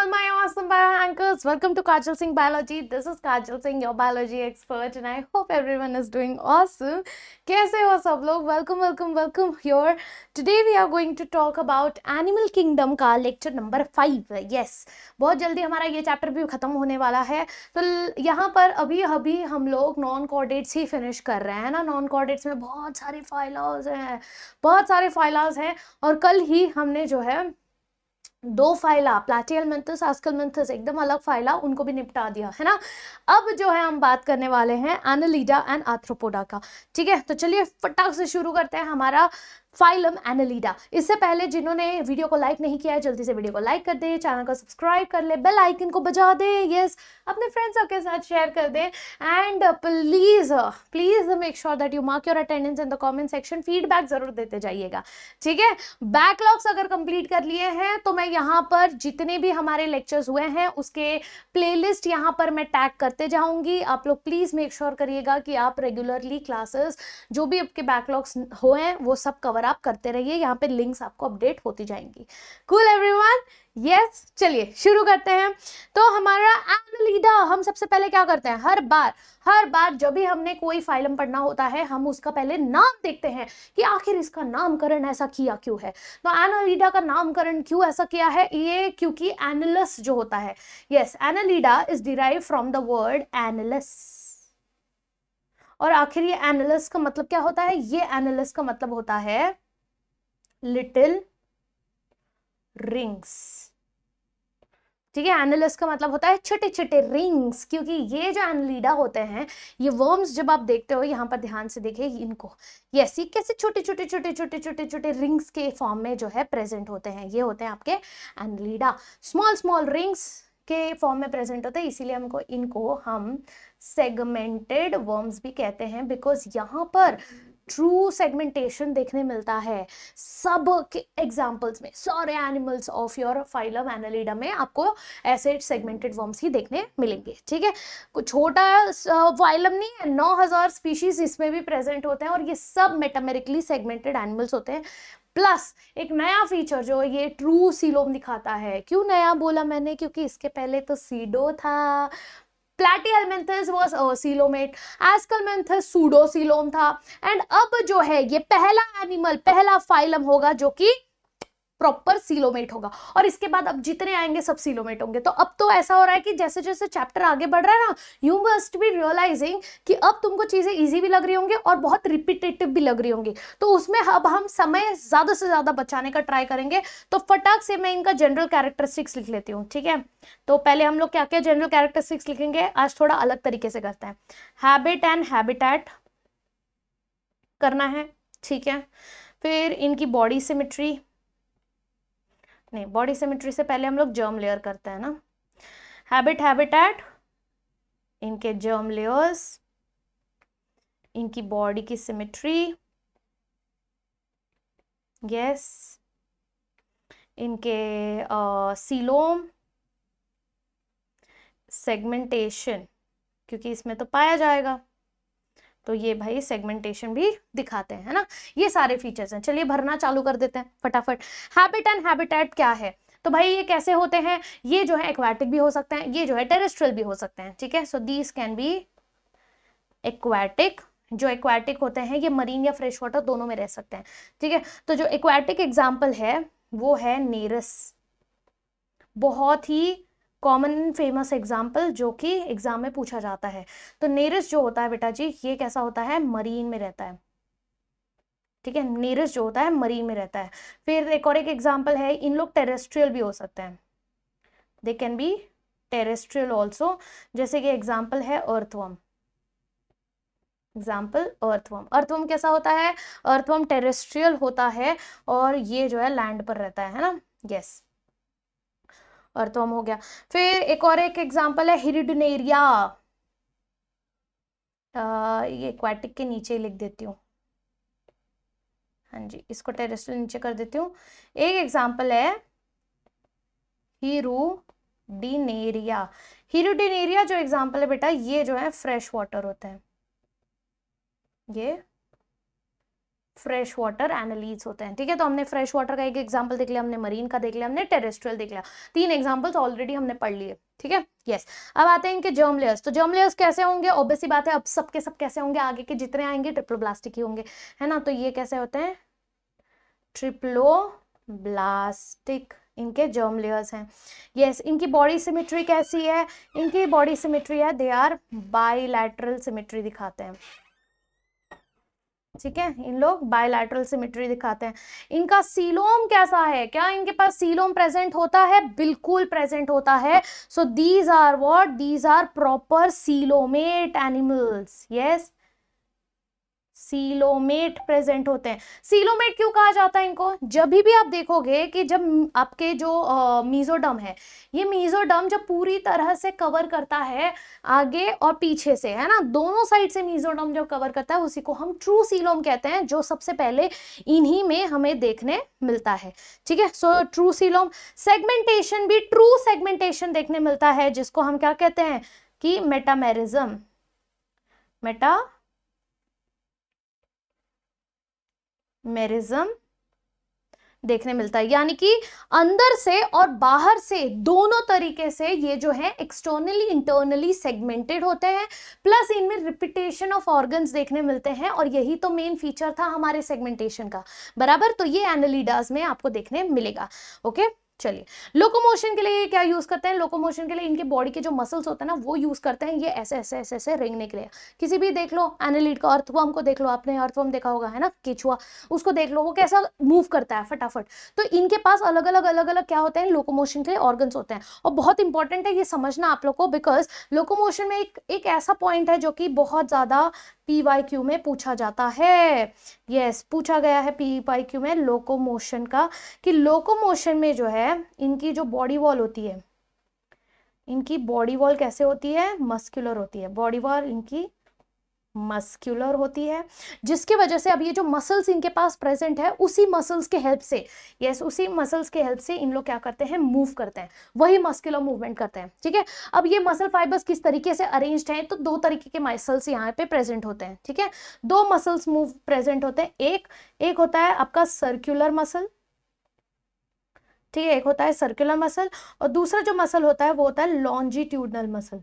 all my awesome bio anchors. Welcome to Kajal Singh Biology. This is Kajal Singh, your biology expert, and I hope everyone is doing awesome. कैसे हो सब लोग? Welcome here. Today we are going to talk about Animal Kingdom का lecture number 5. Yes, बहुत जल्दी हमारा ये chapter भी खत्म होने वाला है. तो यहाँ पर अभी हम लोग नॉन कॉर्डेट्स ही फिनिश कर रहे हैं ना. नॉन कॉर्डेट्स में बहुत सारे फाइलास हैं और कल ही हमने जो है दो फाइला प्लैटिहेलमिन्थस एस्केलमिन्थस एकदम अलग फाइला उनको भी निपटा दिया है ना. अब जो है हम बात करने वाले हैं एनालिडा एंड आर्थ्रोपोडा का. ठीक है, तो चलिए फटाक से शुरू करते हैं हमारा फाइलम एनालिडा. इससे पहले जिन्होंने वीडियो को लाइक नहीं किया है जल्दी से वीडियो को लाइक कर दे, चैनल को सब्सक्राइब कर ले, बेल आइकन को बजा दे, यस अपने फ्रेंड्स के साथ शेयर कर दे and please make sure that you mark your attendance in the comment section. Feedback जरूर देते जाइएगा. ठीक है, बैकलॉग्स अगर कंप्लीट कर लिए हैं तो मैं यहाँ पर जितने भी हमारे लेक्चर्स हुए हैं उसके प्लेलिस्ट यहाँ पर मैं टैग करते जाऊंगी. आप लोग प्लीज मेक श्योर करिएगा कि आप रेगुलरली क्लासेस जो भी आपके बैकलॉग्स हुए वो सब कवर आप करते रहिए. यहाँ पे लिंक्स आपको अपडेट होती जाएंगी. Cool everyone? यस, चलिए शुरू करते हैं. तो हमारा एनालिडा, हम सबसे पहले क्या करते हैं, हर बार जब भी हमने कोई फाइलम पढ़ना होता है हम उसका पहले नाम देखते हैं कि आखिर इसका नामकरण ऐसा किया क्यों है. तो एनालिडा का नामकरण क्यों ऐसा किया है, ये क्योंकि एनालस जो होता है, yes Annelida is derive from the word एनालस. और आखिर ये एनालस का मतलब क्या होता है, ये एनालस का मतलब होता है लिटिल रिंग्स. ठीक है, एनालस का मतलब होता है छोटे छोटे रिंग्स, क्योंकि ये जो एनालिडा होते हैं ये वर्म्स जब आप देखते हो यहाँ पर ध्यान से देखिए इनको, यस ये कैसे छोटे छोटे रिंग्स के फॉर्म में जो है प्रेजेंट होते हैं. ये होते हैं आपके एनालिडा, स्मॉल रिंग्स के फॉर्म में प्रेजेंट होते हैं. इसीलिए इनको हम सेगमेंटेड वर्म्स भी कहते हैं, बिकॉज यहाँ पर ट्रू सेगमेंटेशन देखने मिलता है सब के एग्जाम्पल्स में. सारे animals of your phylum Annelida में आपको ऐसे सेगमेंटेड वर्म्स ही देखने मिलेंगे. ठीक है, कुछ छोटा फाइलम नहीं है, 9000 स्पीशीज इसमें भी प्रेजेंट होते हैं और ये सब मेटामेरिकली सेगमेंटेड एनिमल्स होते हैं. प्लस एक नया फीचर जो ये ट्रू सीलोम दिखाता है. क्यों नया बोला मैंने, क्योंकि इसके पहले तो सीडो था, प्लैटिहेलमिन्थस वाज सीलोमेट, एस्केलमिन्थस सूडोसीलोम था, एंड अब जो है ये पहला फाइलम होगा जो कि प्रॉपर सीलोमेट होगा. और इसके बाद अब जितने आएंगे सब सीलोमेट होंगे. तो अब तो ऐसा हो रहा है कि जैसे जैसे चैप्टर आगे बढ़ रहा है ना, यू मस्ट बी रियलाइजिंग कि अब तुमको चीजें इजी भी लग रही होंगी और बहुत रिपीटेटिव भी लग रही होंगी. तो उसमें अब हम समय ज्यादा से ज्यादा बचाने का ट्राई करेंगे. तो फटाक से मैं इनका जनरल कैरेक्टरिस्टिक्स लिख लेती हूँ. ठीक है, तो पहले हम लोग क्या क्या जनरल कैरेक्टरिस्टिक्स लिखेंगे, आज थोड़ा अलग तरीके से करते हैं. हैबिट एंड हैबिटेट करना है. ठीक है, फिर इनकी बॉडी सिमेट्री, नहीं बॉडी सिमेट्री से पहले हम लोग जर्म लेयर करते हैं ना. हैबिटेट, इनके जर्म लेयर्स, इनकी बॉडी की सिमेट्री, यस इनके सीलोम, सेगमेंटेशन क्योंकि इसमें तो पाया जाएगा तो ये भाई सेगमेंटेशन भी दिखाते हैं ना. ये सारे फीचर्स हैं. चलिए भरना चालू कर देते हैं फटाफट. हैबिट एंड हैबिटेट क्या है, तो भाई ये कैसे होते हैं, ये जो है एक्वाटिक भी हो सकते हैं, ये जो है टेरेस्ट्रियल भी हो सकते हैं. ठीक है, so these can be aquatic. जो एक्वाटिक होते हैं ये मरीन या फ्रेश वाटर दोनों में रह सकते हैं. ठीक है, तो जो एक्वाटिक एग्जाम्पल है वो है नेरस, बहुत ही कॉमन फेमस एग्जाम्पल जो कि एग्जाम में पूछा जाता है. तो नेरस जो होता है बेटा जी ये कैसा होता है, मरीन में रहता है. ठीक है, नेरस जो होता है मरीन में रहता है. फिर एक और एक एग्जाम्पल है, इन लोग टेरेस्ट्रियल भी हो सकते हैं, they can be terrestrial also. जैसे कि एग्जाम्पल है अर्थवर्म. अर्थवर्म कैसा होता है, अर्थवर्म टेरेस्ट्रियल होता है और ये जो है लैंड पर रहता है ना. यस अर्थवर्म हो गया. फिर एक और एक एग्जांपल है हिरिडनेरिया, ये एक्वाटिक के नीचे लिख देती हूँ. हाँ जी, इसको टेरेस्ट्रियल नीचे कर देती हूँ. एक एग्जांपल है हिरुडिनेरिया. हिरुडिनेरिया जो एग्जांपल है बेटा ये जो है फ्रेश वाटर होते हैं, ये फ्रेश वाटर एनालीड्स होते हैं। ठीक है, तो हमने फ्रेश वाटर का एक एग्जांपल देख लिया, हमने मरीन का देख लिया, हमने टेरेस्ट्रियल देख लिया, 3 एग्जांपल्स ऑलरेडी हमने पढ़ लिए। ठीक है, यस। अब आते हैं इनके जर्म लेयर्स। तो जर्म लेयर्स कैसे होंगे, ऑब्वियस सी बात है, अब सबके सब कैसे होंगे, आगे के जितने आएंगे ट्रिप्लोब्लास्टिक ही होंगे, है ना। तो ये कैसे होते हैं, ट्रिप्लोब्लास्टिक इनके जर्म लेयर्स हैं। यस, इनकी बॉडी सिमेट्री कैसी है, इनकी बॉडी सिमेट्री है, दे आर बाइलैटरल सिमेट्री दिखाते हैं। ठीक है, इन लोग बायलैटरल सिमेट्री दिखाते हैं। इनका सीलोम कैसा है, क्या इनके पास सीलोम प्रेजेंट होता है, बिल्कुल प्रेजेंट होता है। So these are what, these are proper coelomate animals. Yes, coelomate present होते हैं। सीलोमेट क्यों कहा जाता है इनको, जब भी आप देखोगे कि जब आपके जो मीजोडर्म है, ये मीजोडर्म जब पूरी तरह से कवर करता है आगे और पीछे से, है ना, दोनों साइड से मीजोडर्म जो कवर करता है उसी को हम ट्रू सीलोम कहते हैं, जो सबसे पहले इन्हीं में हमें देखने मिलता है। ठीक है, सो ट्रू सीलोम। सेगमेंटेशन भी ट्रू सेगमेंटेशन देखने मिलता है, जिसको हम क्या कहते हैं कि मेटामेरिज्म, मेरिज्म देखने मिलता है। यानी कि अंदर से और बाहर से दोनों तरीके से ये जो है एक्सटर्नली इंटरनली सेगमेंटेड होते हैं, प्लस इनमें रिपीटेशन ऑफ ऑर्गन्स देखने मिलते हैं, और यही तो मेन फीचर था हमारे सेगमेंटेशन का, बराबर। तो ये एनालिडास में आपको देखने मिलेगा। ओके, चलिए, लोकोमोशन के लिए क्या यूज करते हैं, लोकोमोशन के लिए इनके बॉडी के जो मसल्स होते हैं ना वो यूज करते हैं, ये ऐसे ऐसे ऐसे ऐसे रेंगने के लिए। किसी भी देख लो एनालिड का, अर्थवर्म को देख लो, आपने अर्थवर्म देखा होगा, है ना, केचुआ, उसको देख लो, वो कैसा मूव करता है फटाफट। तो इनके पास अलग अलग क्या होते हैं, लोकोमोशन के लिए ऑर्गन्स होते हैं। और बहुत इंपॉर्टेंट है ये समझना आप लोग को, बिकॉज लोकोमोशन में एक ऐसा पॉइंट है जो कि बहुत ज्यादा PYQ में पूछा जाता है। यस, पूछा गया है PYQ में लोकोमोशन का, कि लोकोमोशन में जो है इनकी जो बॉडी वॉल होती है, इनकी बॉडी वॉल कैसे होती है, मस्कुलर होती है, बॉडी वॉल इनकी मस्कुलर होती है, जिसकी वजह से अब ये जो मसल्स इनके पास प्रेजेंट है, उसी मसल्स के हेल्प से, यस, उसी मसल्स के हेल्प से इन लोग क्या करते हैं, मूव करते हैं, वही मस्कुलर मूवमेंट करते हैं। ठीक है, अब ये मसल फाइबर्स किस तरीके से अरेंज्ड हैं, तो 2 तरीके के मसल्स यहाँ पे प्रेजेंट होते हैं। ठीक है, 2 मसल्स मूव प्रेजेंट होते हैं, एक होता है आपका सर्कुलर मसल, ठीक है, एक होता है सर्कुलर मसल, और दूसरा जो मसल होता है वो होता है लॉन्जिट्यूडनल मसल।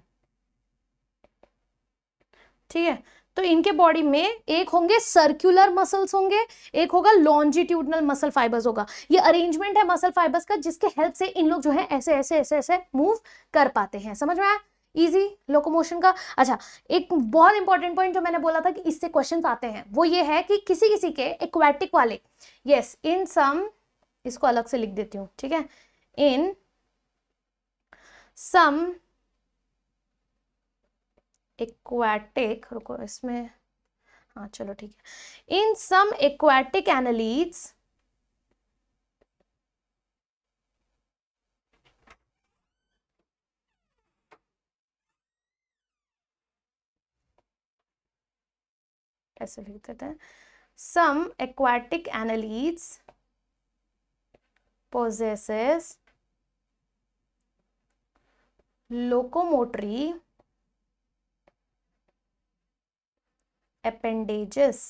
ठीक है, तो इनके बॉडी में एक होंगे सर्कुलर मसल्स होंगे, एक होगा लॉन्जिट्यूडनल मसल फाइबर्स होगा। ये अरेंजमेंट है मसल फाइबर्स का, जिसके हेल्प से इन लोग जो है ऐसे ऐसे ऐसे ऐसे मूव कर पाते हैं। समझ में आया, इजी लोकोमोशन का। अच्छा, एक बहुत इंपॉर्टेंट पॉइंट जो मैंने बोला था कि इससे क्वेश्चंस आते हैं, वो ये है कि किसी किसी के एक्वाटिक वाले, यस, इन सम, इसको अलग से लिख देती हूँ, ठीक है, इन सम एक्वाटिक, रुको इसमें, हाँ चलो ठीक है, इन सम एक्वाटिक एनालीड्स ऐसे लिख देते हैं, सम एक्वाटिक एनालीड्स possesses locomotory appendages।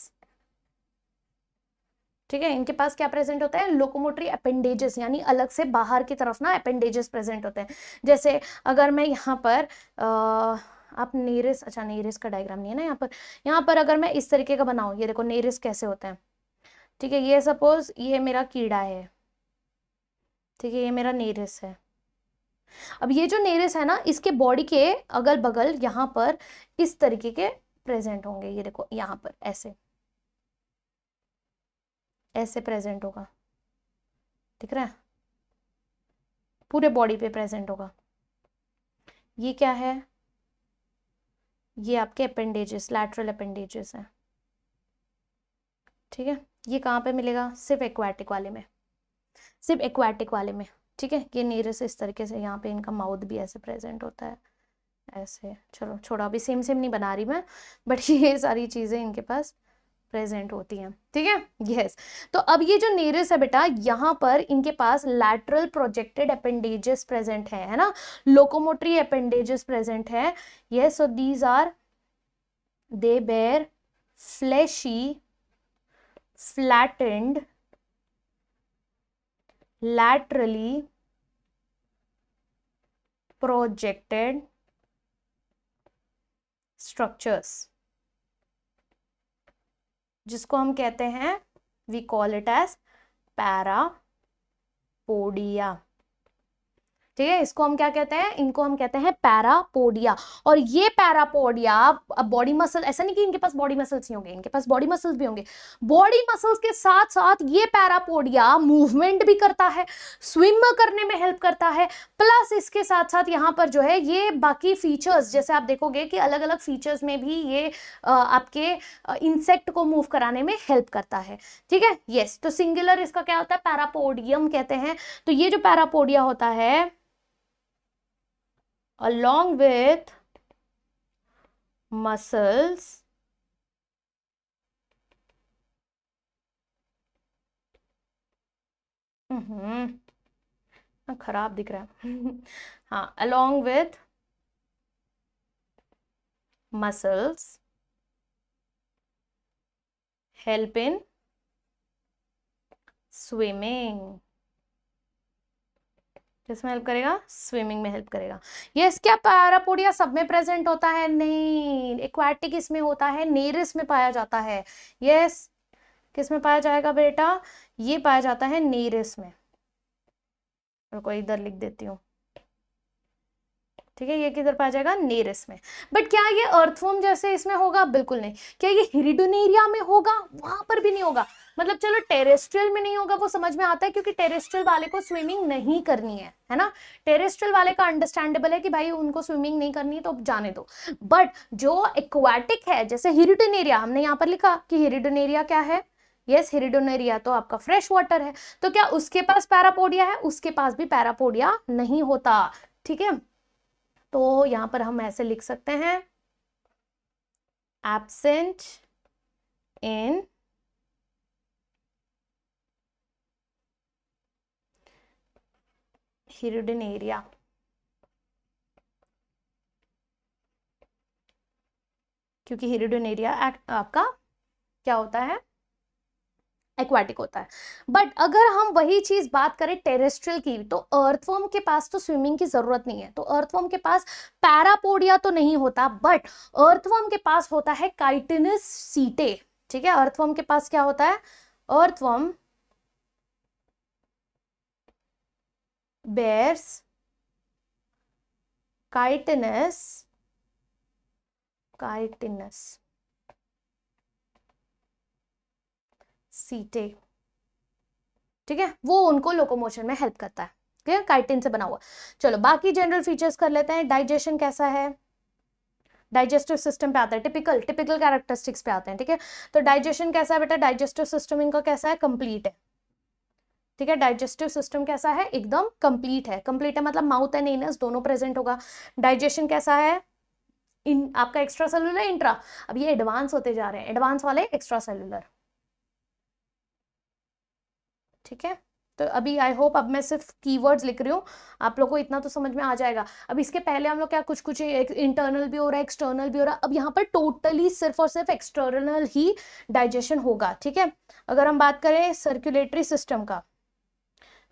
ठीक है, इनके पास क्या प्रेजेंट होता है, लोकोमोटरी अपेंडेजेस, यानी अलग से बाहर की तरफ ना अपेंडेजेस प्रेजेंट होते हैं। जैसे अगर मैं यहाँ पर आप नेरिस, अच्छा नेरिस का डायग्राम नहीं है ना यहाँ पर अगर मैं इस तरीके का बनाऊं, ये देखो नेरिस कैसे होते हैं। ठीक है, ये सपोज ये मेरा कीड़ा है, ठीक है, ये मेरा नेरिस है। अब ये जो नेरिस है ना, इसके बॉडी के अगल बगल यहाँ पर इस तरीके के प्रेजेंट होंगे, ये देखो यहाँ पर ऐसे ऐसे प्रेजेंट होगा, दिख रहा है, पूरे बॉडी पे प्रेजेंट होगा। ये क्या है, ये आपके अपेंडेजेस, लैटरल अपेंडेजेस हैं। ठीक है, ये कहाँ पे मिलेगा, सिर्फ एक्वाटिक वाले में, सिर्फ एक्वाटिक वाले में। ठीक है, ये नीरस इस तरीके से, यहाँ पे इनका माउथ भी ऐसे प्रेजेंट होता है, ऐसे। चलो छोड़ो, अभी सेम सेम नहीं बना रही मैं, बट ये सारी चीजें इनके पास प्रेजेंट होती हैं। ठीक है, यस। तो अब ये जो नेरिस है बेटा, यहाँ पर इनके पास लैटरल प्रोजेक्टेड अपेंडेजेस प्रेजेंट है ना, लोकोमोटरी अपेंडेजेस प्रेजेंट है। Yes, so these are, they bear fleshy flattened laterally projected structures, जिसको हम कहते हैं, we call it as parapodia. ठीक है, इसको हम क्या कहते हैं, इनको हम कहते हैं पैरापोडिया। और ये पैरापोडिया बॉडी मसल, ऐसा नहीं कि इनके पास बॉडी मसल्स नहीं होंगे, इनके पास बॉडी मसल्स भी होंगे। बॉडी मसल्स के साथ साथ ये पैरापोडिया मूवमेंट भी करता है, स्विम करने में हेल्प करता है, प्लस इसके साथ साथ यहाँ पर जो है ये बाकी फीचर्स, जैसे आप देखोगे कि अलग अलग फीचर्स में भी ये आपके इंसेक्ट को मूव कराने में हेल्प करता है। ठीक है, यस। तो सिंगुलर इसका क्या होता है, पैरापोडियम कहते हैं। तो ये जो पैरापोडिया होता है, along with muscles खराब दिख रहा है हाँ, along with muscles help in swimming। किसमें हेल्प करेगा, स्विमिंग में हेल्प करेगा। यस, क्या पैरापोडिया सब में प्रेजेंट होता है, नहीं, एक्वाटिक इसमें होता है, नेरिस में पाया जाता है। यस, किस में पाया जाएगा बेटा, ये पाया जाता है नेरिस में। रुको इधर लिख देती हूँ। ठीक है, ये किधर पाया जाएगा, नेरिस में। बट क्या ये अर्थवर्म जैसे इसमें होगा, बिल्कुल नहीं। क्या ये हिरिडोनेरिया में होगा, वहां पर भी नहीं होगा। मतलब चलो टेरेस्ट्रियल में नहीं होगा, वो समझ में आता है, क्योंकि टेरेस्ट्रियल वाले को स्विमिंग नहीं करनी है ना। टेरेस्ट्रियल वाले का अंडरस्टैंडेबल है कि भाई उनको स्विमिंग नहीं करनी है तो जाने दो। बट जो एक्वाटिक है, जैसे हिरिडोनेरिया, हमने यहाँ पर लिखा कि हिरिडोनेरिया क्या है, यस, हिरिडोनेरिया तो आपका फ्रेश वाटर है। तो क्या उसके पास पैरापोडिया है, उसके पास भी पैरापोडिया नहीं होता। ठीक है, तो यहां पर हम ऐसे लिख सकते हैं, एब्सेंट इन हिरिडोनेरिया। क्योंकि हिरिडोनेरिया आपका क्या होता है, एक्वाटिक होता है। बट अगर हम वही चीज बात करें टेरेस्ट्रियल की, तो अर्थवर्म के पास तो स्विमिंग की जरूरत नहीं है, तो अर्थवर्म के पास पैरापोडिया तो नहीं होता, बट अर्थवर्म के पास होता है काइटिनस सीटे। ठीक है, अर्थवर्म के पास क्या होता है, अर्थवर्म bears chitinous सीटे। ठीक है, वो उनको लोकोमोशन में हेल्प करता है। ठीक है, काइटिन से बना हुआ। चलो बाकी जनरल फीचर्स कर लेते हैं। डाइजेशन कैसा है, डाइजेस्टिव सिस्टम पे आता है, टिपिकल कैरेक्टरिस्टिक्स पे आते हैं। ठीक है, तो डाइजेशन कैसा है बेटा, डाइजेस्टिव सिस्टम इनका कैसा है, कंप्लीट है। ठीक है, डाइजेस्टिव सिस्टम कैसा है, एकदम कंप्लीट है। कंप्लीट है मतलब माउथ एंड एनस दोनों प्रेजेंट होगा। डाइजेशन कैसा है, इन आपका एक्स्ट्रा सेलुलर, इंट्रा। अब ये एडवांस होते जा रहे हैं, एडवांस वाले एक्स्ट्रा सेलुलर। ठीक है, तो अभी आई होप अब मैं सिर्फ कीवर्ड्स लिख रही हूँ, आप लोगों को इतना तो समझ में आ जाएगा। अब इसके पहले हम लोग क्या कुछ कुछ इंटरनल भी हो रहा है, एक्सटर्नल भी हो रहा है। अब यहाँ पर टोटली सिर्फ और सिर्फ एक्सटर्नल ही डाइजेशन होगा। ठीक है, अगर हम बात करें सर्कुलेटरी सिस्टम का,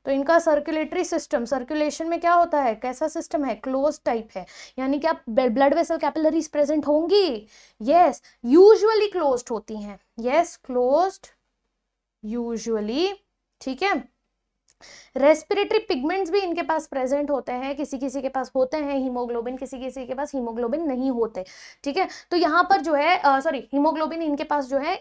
तो इनका सर्कुलेटरी सिस्टम, सर्कुलेशन में क्या होता है, कैसा सिस्टम है, क्लोज टाइप है। यानी कि आप ब्लड वेसल कैपिलरीज प्रेजेंट होंगी, यस, यूजुअली क्लोज्ड होती हैं, यस, क्लोज्ड यूजुअली। ठीक है, रेस्पिरेटरी पिगमेंट्स भी इनके पास प्रेजेंट होते हैं, किसी किसी के पास होते हैं हीमोग्लोबिन, किसी किसी के पास हीमोग्लोबिन नहीं होते। ठीक है, तो यहाँ पर जो है सॉरी हीमोग्लोबिन इनके पास जो है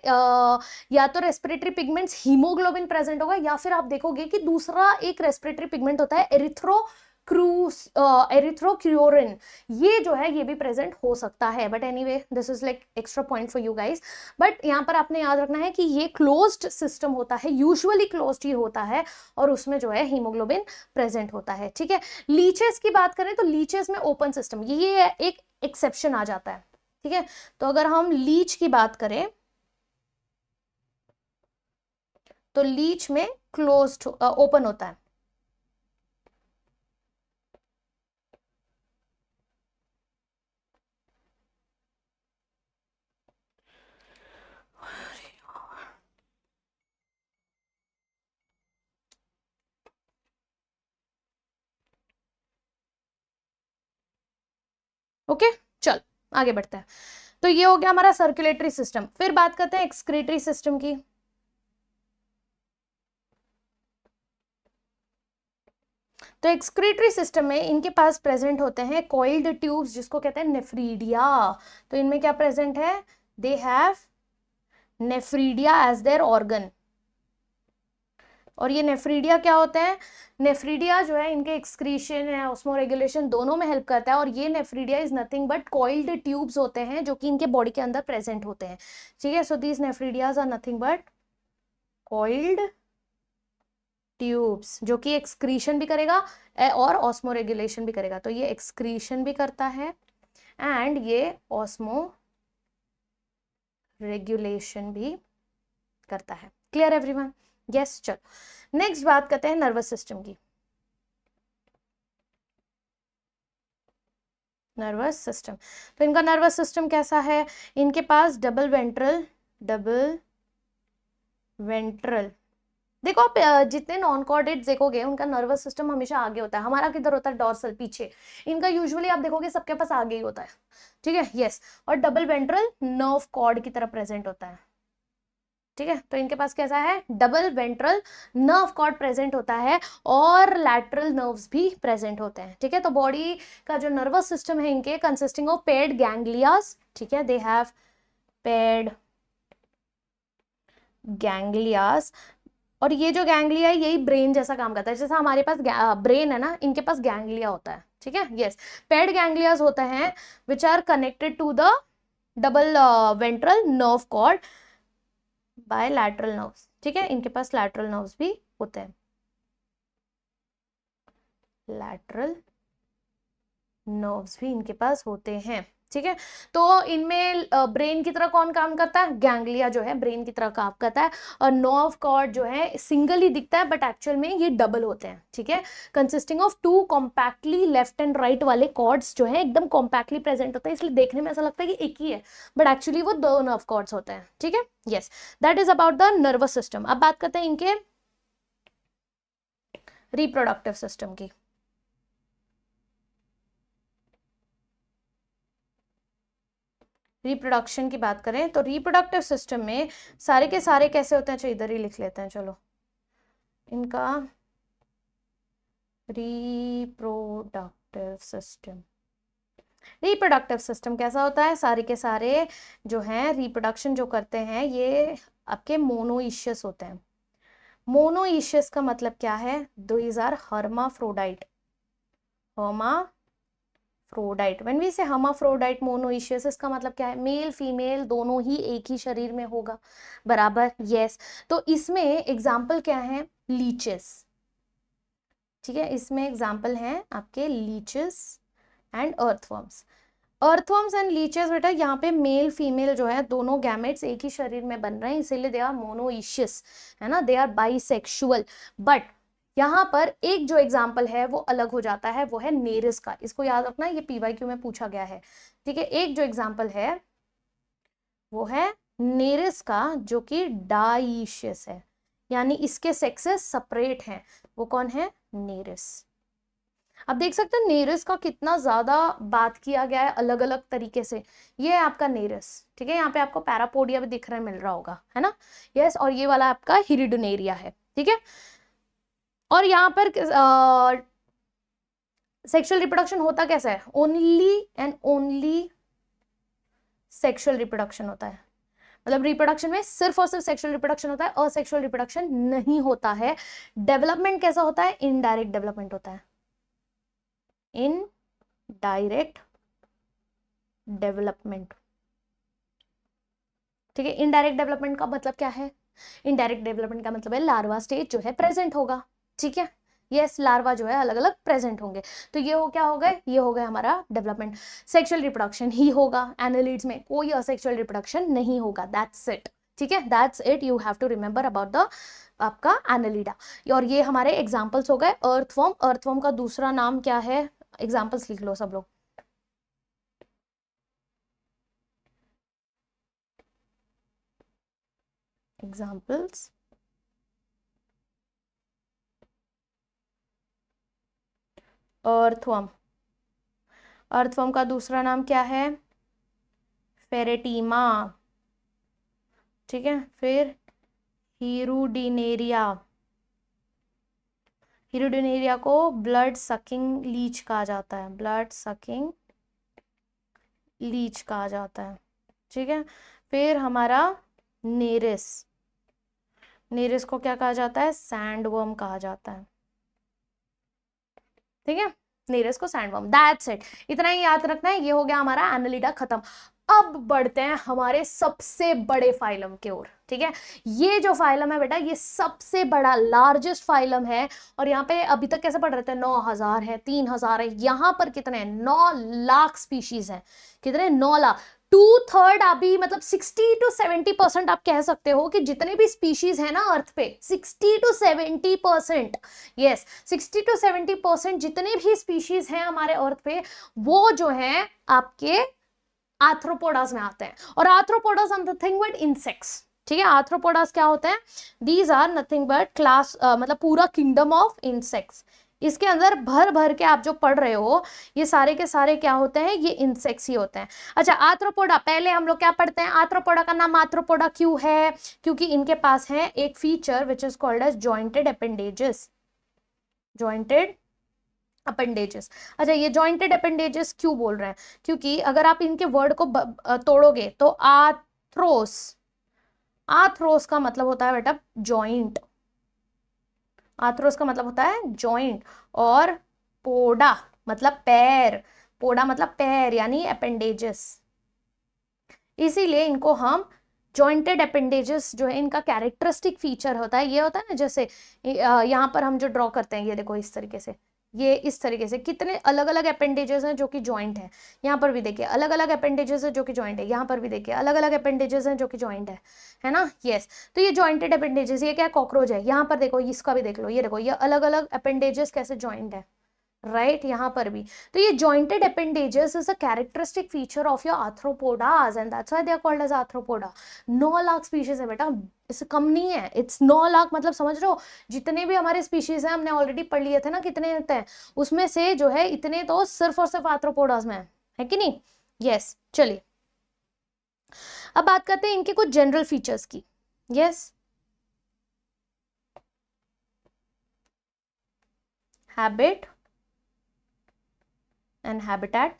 या तो रेस्पिरेटरी पिगमेंट्स हीमोग्लोबिन प्रेजेंट होगा, या फिर आप देखोगे कि दूसरा एक रेस्पिरेटरी पिगमेंट होता है एरिथ्रोक्यूरिन, ये जो है ये भी प्रेजेंट हो सकता है। But anyway this is like extra point for you guys. But यहाँ पर आपने याद रखना है कि ये क्लोज्ड सिस्टम होता है, यूजुअली क्लोज्ड ही होता है, और उसमें जो है हीमोग्लोबिन प्रेजेंट होता है। ठीक है, लीचेस की बात करें तो लीचेस में ओपन सिस्टम, ये एक एक्सेप्शन आ जाता है। ठीक है, तो अगर हम लीच की बात करें तो लीच में क्लोज्ड ओपन होता है। ओके, चल आगे बढ़ते हैं। तो ये हो गया हमारा सर्कुलेटरी सिस्टम। फिर बात करते हैं एक्सक्रीटरी सिस्टम की। तो एक्सक्रीटरी सिस्टम में इनके पास प्रेजेंट होते हैं कॉइल्ड ट्यूब्स, जिसको कहते हैं नेफ्रीडिया। तो इनमें क्या प्रेजेंट है? They have nephridia as their organ. और ये नेफ्रीडिया क्या होते हैं? नेफ्रीडिया जो है इनके एक्सक्रीशन है ऑस्मो रेगुलेशन दोनों में हेल्प करता है। और ये nephridia is nothing but coiled tubes होते हैं जो कि इनके बॉडी के अंदर प्रेजेंट होते हैं। ठीक है, so these nephridias are nothing but coiled tubes, जो कि एक्सक्रीशन भी करेगा और ऑस्मो रेगुलेशन भी करेगा। तो ये एक्सक्रीशन भी करता है एंड ये ऑस्मो रेगुलेशन भी करता है। Clear everyone? यस, चलो नेक्स्ट बात करते हैं नर्वस सिस्टम की। नर्वस सिस्टम, तो इनका नर्वस सिस्टम कैसा है? इनके पास डबल वेंट्रल देखो आप जितने नॉन कॉर्डेट्स देखोगे उनका नर्वस सिस्टम हमेशा आगे होता है। हमारा किधर होता है? डॉर्सल, पीछे। इनका यूजुअली आप देखोगे सबके पास आगे ही होता है। ठीक है, यस। और डबल वेंट्रल नर्व कॉर्ड की तरह प्रेजेंट होता है। ठीक है, तो इनके पास कैसा है? Double ventral nerve cord present होता है और लैटरल नर्व्स भी प्रेजेंट होते हैं। ठीक है, तो बॉडी का जो नर्वस सिस्टम है इनके कंसिस्टिंग ऑफ पेयर्ड गैंग्लियास। ठीक है, दे हैव पेयर्ड गैंग्लियास। और ये जो गैंग्लिया है यही ब्रेन जैसा काम करता है। जैसा हमारे पास ब्रेन है ना, इनके पास गैंग्लिया होता है। ठीक है, यस। पेयर्ड गैंग्लियास होते हैं which are connected to the double ventral nerve cord by lateral nerves. ठीक है, इनके पास लैटरल नर्व्स भी होते हैं। लैटरल नर्व्स भी इनके पास होते हैं। ठीक है, तो इनमें ब्रेन की तरह कौन काम करता है? गैंग्लिया जो है ब्रेन की तरह काम करता है। और नर्व कॉर्ड जो है सिंगल ही दिखता है बट एक्चुअल में ये डबल होते हैं। ठीक है, consisting of two compactly left and right वाले कॉर्ड्स जो है एकदम कॉम्पैक्टली प्रेजेंट होते हैं, इसलिए देखने में ऐसा लगता है कि एक ही है बट एक्चुअली वो दो नर्व कॉर्ड्स होते हैं। ठीक है, yes, that is about the nervous system. अब बात करते हैं इनके रिप्रोडक्टिव सिस्टम की। रिप्रोडक्शन की बात करें तो रिप्रोडक्टिव सिस्टम में सारे के सारे कैसे होते हैं? अच्छा इधर ही लिख लेते हैं, चलो। इनका रिप्रोडक्टिव सिस्टम कैसा होता है? सारे के सारे जो हैं रिप्रोडक्शन जो करते हैं ये आपके मोनोइशियस होते हैं। मोनोइशियस का मतलब क्या है? These are hermaphrodite. Hermaphrodite, when we say hermaphrodite monoecious, इसका मतलब क्या है? मेल फीमेल दोनों ही एक ही शरीर में होगा, बराबर, यस। तो इसमें एग्जाम्पल क्या है? लीचेस। ठीक है, इसमें एग्जाम्पल हैं आपके leches and earthworms. Earthworms and leches बेटा यहाँ पे मेल फीमेल जो है दोनों गैमेट्स एक ही शरीर में बन रहे हैं, इसीलिए दे आर मोनोइशियस, है ना, दे आर बाइसेक्सुअल। बट यहाँ पर एक जो एग्जाम्पल है वो अलग हो जाता है, वो है नेरिस का। इसको याद रखना, ये पीवाईक्यू में पूछा गया है। ठीक है, एक जो एग्जाम्पल है वो है नेरिस का जो कि डाइशियस है, यानी इसके सेक्सेस सेपरेट हैं। वो कौन है? नेरिस। अब देख सकते हैं नेरिस का कितना ज्यादा बात किया गया है अलग अलग तरीके से। ये है आपका नेरिस। ठीक है, यहाँ पे आपको पैरापोडिया भी दिख रहा है, मिल रहा होगा, है ना, यस। और ये वाला आपका हिरिडोनेरिया है। ठीक है, और यहाँ पर सेक्सुअल रिप्रोडक्शन होता कैसा है? Only and only sexual reproduction होता है। मतलब रिप्रोडक्शन में सिर्फ और सिर्फ सेक्सुअल रिप्रोडक्शन होता है, असेक्सुअल रिप्रोडक्शन नहीं होता है। डेवलपमेंट कैसा होता है? इनडायरेक्ट डेवलपमेंट होता है। Indirect development. ठीक है, इनडायरेक्ट डेवलपमेंट का मतलब क्या है? इनडायरेक्ट डेवलपमेंट का मतलब है लार्वा स्टेज जो है प्रेजेंट होगा। ठीक है, यस, लार्वा जो है अलग अलग प्रेजेंट होंगे। तो ये हो क्या हो गए? ये हो गया हमारा डेवलपमेंट। सेक्सुअल रिप्रोडक्शन ही होगा, एनालिड्स में कोई असेक्सुअल रिप्रोडक्शन नहीं होगा, दैट्स इट। ठीक है, that's it, you have to remember about the आपका एनालिडा। और ये हमारे एग्जाम्पल्स हो गए। अर्थवर्म, अर्थवर्म का दूसरा नाम क्या है? एग्जाम्पल्स लिख लो सब लोग। Examples, earthworm. अर्थवर्म का दूसरा नाम क्या है? फेरेटीमा, ठीक है। फिर हीरुडिनेरिया, हीरुडिनेरिया को ब्लड सकिंग लीच कहा जाता है, ब्लड सकिंग लीच कहा जाता है, ठीक है। फिर हमारा नेरिस, नेरिस को क्या कहा जाता है? सैंडवर्म कहा जाता है, ठीक है। नेरिस को सैंडवर्म, दैट्स इट, इतना ही याद रखना है। ये हो गया हमारा एनालिडा खत्म। अब बढ़ते हैं हमारे सबसे बड़े फाइलम की ओर, ठीक है। ये जो फाइलम है बेटा, ये सबसे बड़ा लार्जेस्ट फाइलम है। और यहाँ पे अभी तक कैसे पढ़ रहे थे? 9000 है, 3000 है, यहाँ पर कितने? 9 लाख स्पीशीज हैं। कितने? 9 लाख। 2/3 अभी मतलब 60 to 70% आप कह सकते हो कि जितने भी स्पीशीज है ना अर्थ पे, 60 to 70%, यस 60 to 70% जितने भी स्पीशीज हैं हमारे अर्थ पे, वो जो है आपके आर्थ्रोपोडास में आते हैं। और arthropodas are nothing but insects, ठीक है। आर्थ्रोपोडास क्या होते हैं? These are nothing but class, मतलब पूरा किंगडम ऑफ इंसेक्ट्स। इसके अंदर भर भर के आप जो पढ़ रहे हो, ये सारे के सारे क्या होते हैं? ये इंसेक्ट्स ही होते हैं। अच्छा, आर्थ्रोपोडा, पहले हम लोग क्या पढ़ते हैं? आर्थ्रोपोडा का नाम आर्थ्रोपोडा क्यों है? क्योंकि इनके पास है एक feature which is called as jointed appendages, jointed appendages. अच्छा, ये जॉइंटेड अपेंडेजेस क्यों बोल रहे हैं? क्योंकि अगर आप इनके वर्ड को तोड़ोगे तो आर्थ्रोस, आर्थ्रोस का मतलब होता है बेटा जॉइंट, आर्थ्रोस का मतलब होता है जॉइंट, और पोडा मतलब पैर, पोडा मतलब पैर यानी अपेंडेजेस। इसीलिए इनको हम जॉइंटेड अपेंडेजेस जो है, इनका कैरेक्टरिस्टिक फीचर होता है, ये होता है ना, जैसे यहाँ पर हम जो ड्रॉ करते हैं, ये देखो इस तरीके से, ये इस तरीके से कितने अलग अलग अपेंडेजेस हैं जो कि जॉइंट है। यहाँ पर भी देखिए अलग अलग अपेंडेजेस है जो कि जॉइंट है, यहाँ पर भी देखिए अलग अलग अपेंडेजेस हैं जो कि जॉइंट है ना, यस। तो ये जॉइंटेड अपेंडेजेस, ये क्या कॉकरोच है, यहाँ पर देखो इसका भी देख लो, ये देखो ये अलग अलग अपेंडेजेस कैसे जॉइंट है, राइट, यहाँ पर भी। तो ये jointed appendages is a characteristic feature of your arthropodas and that's why they are called as arthropoda। 9 lakh species है बेटा, इससे कम नहीं है। इट्स 9 लाख, मतलब समझ रहे हो, जितने भी हमारे स्पीशीज हैं हमने ऑलरेडी पढ़ लिए थे ना कितने होते हैं, उसमें से जो है इतने तो सिर्फ और सिर्फ आर्थ्रोपोडास में है कि नहीं, यस। चलिए अब बात करते हैं इनके कुछ जनरल फीचर्स की, yes. Habit and habitat.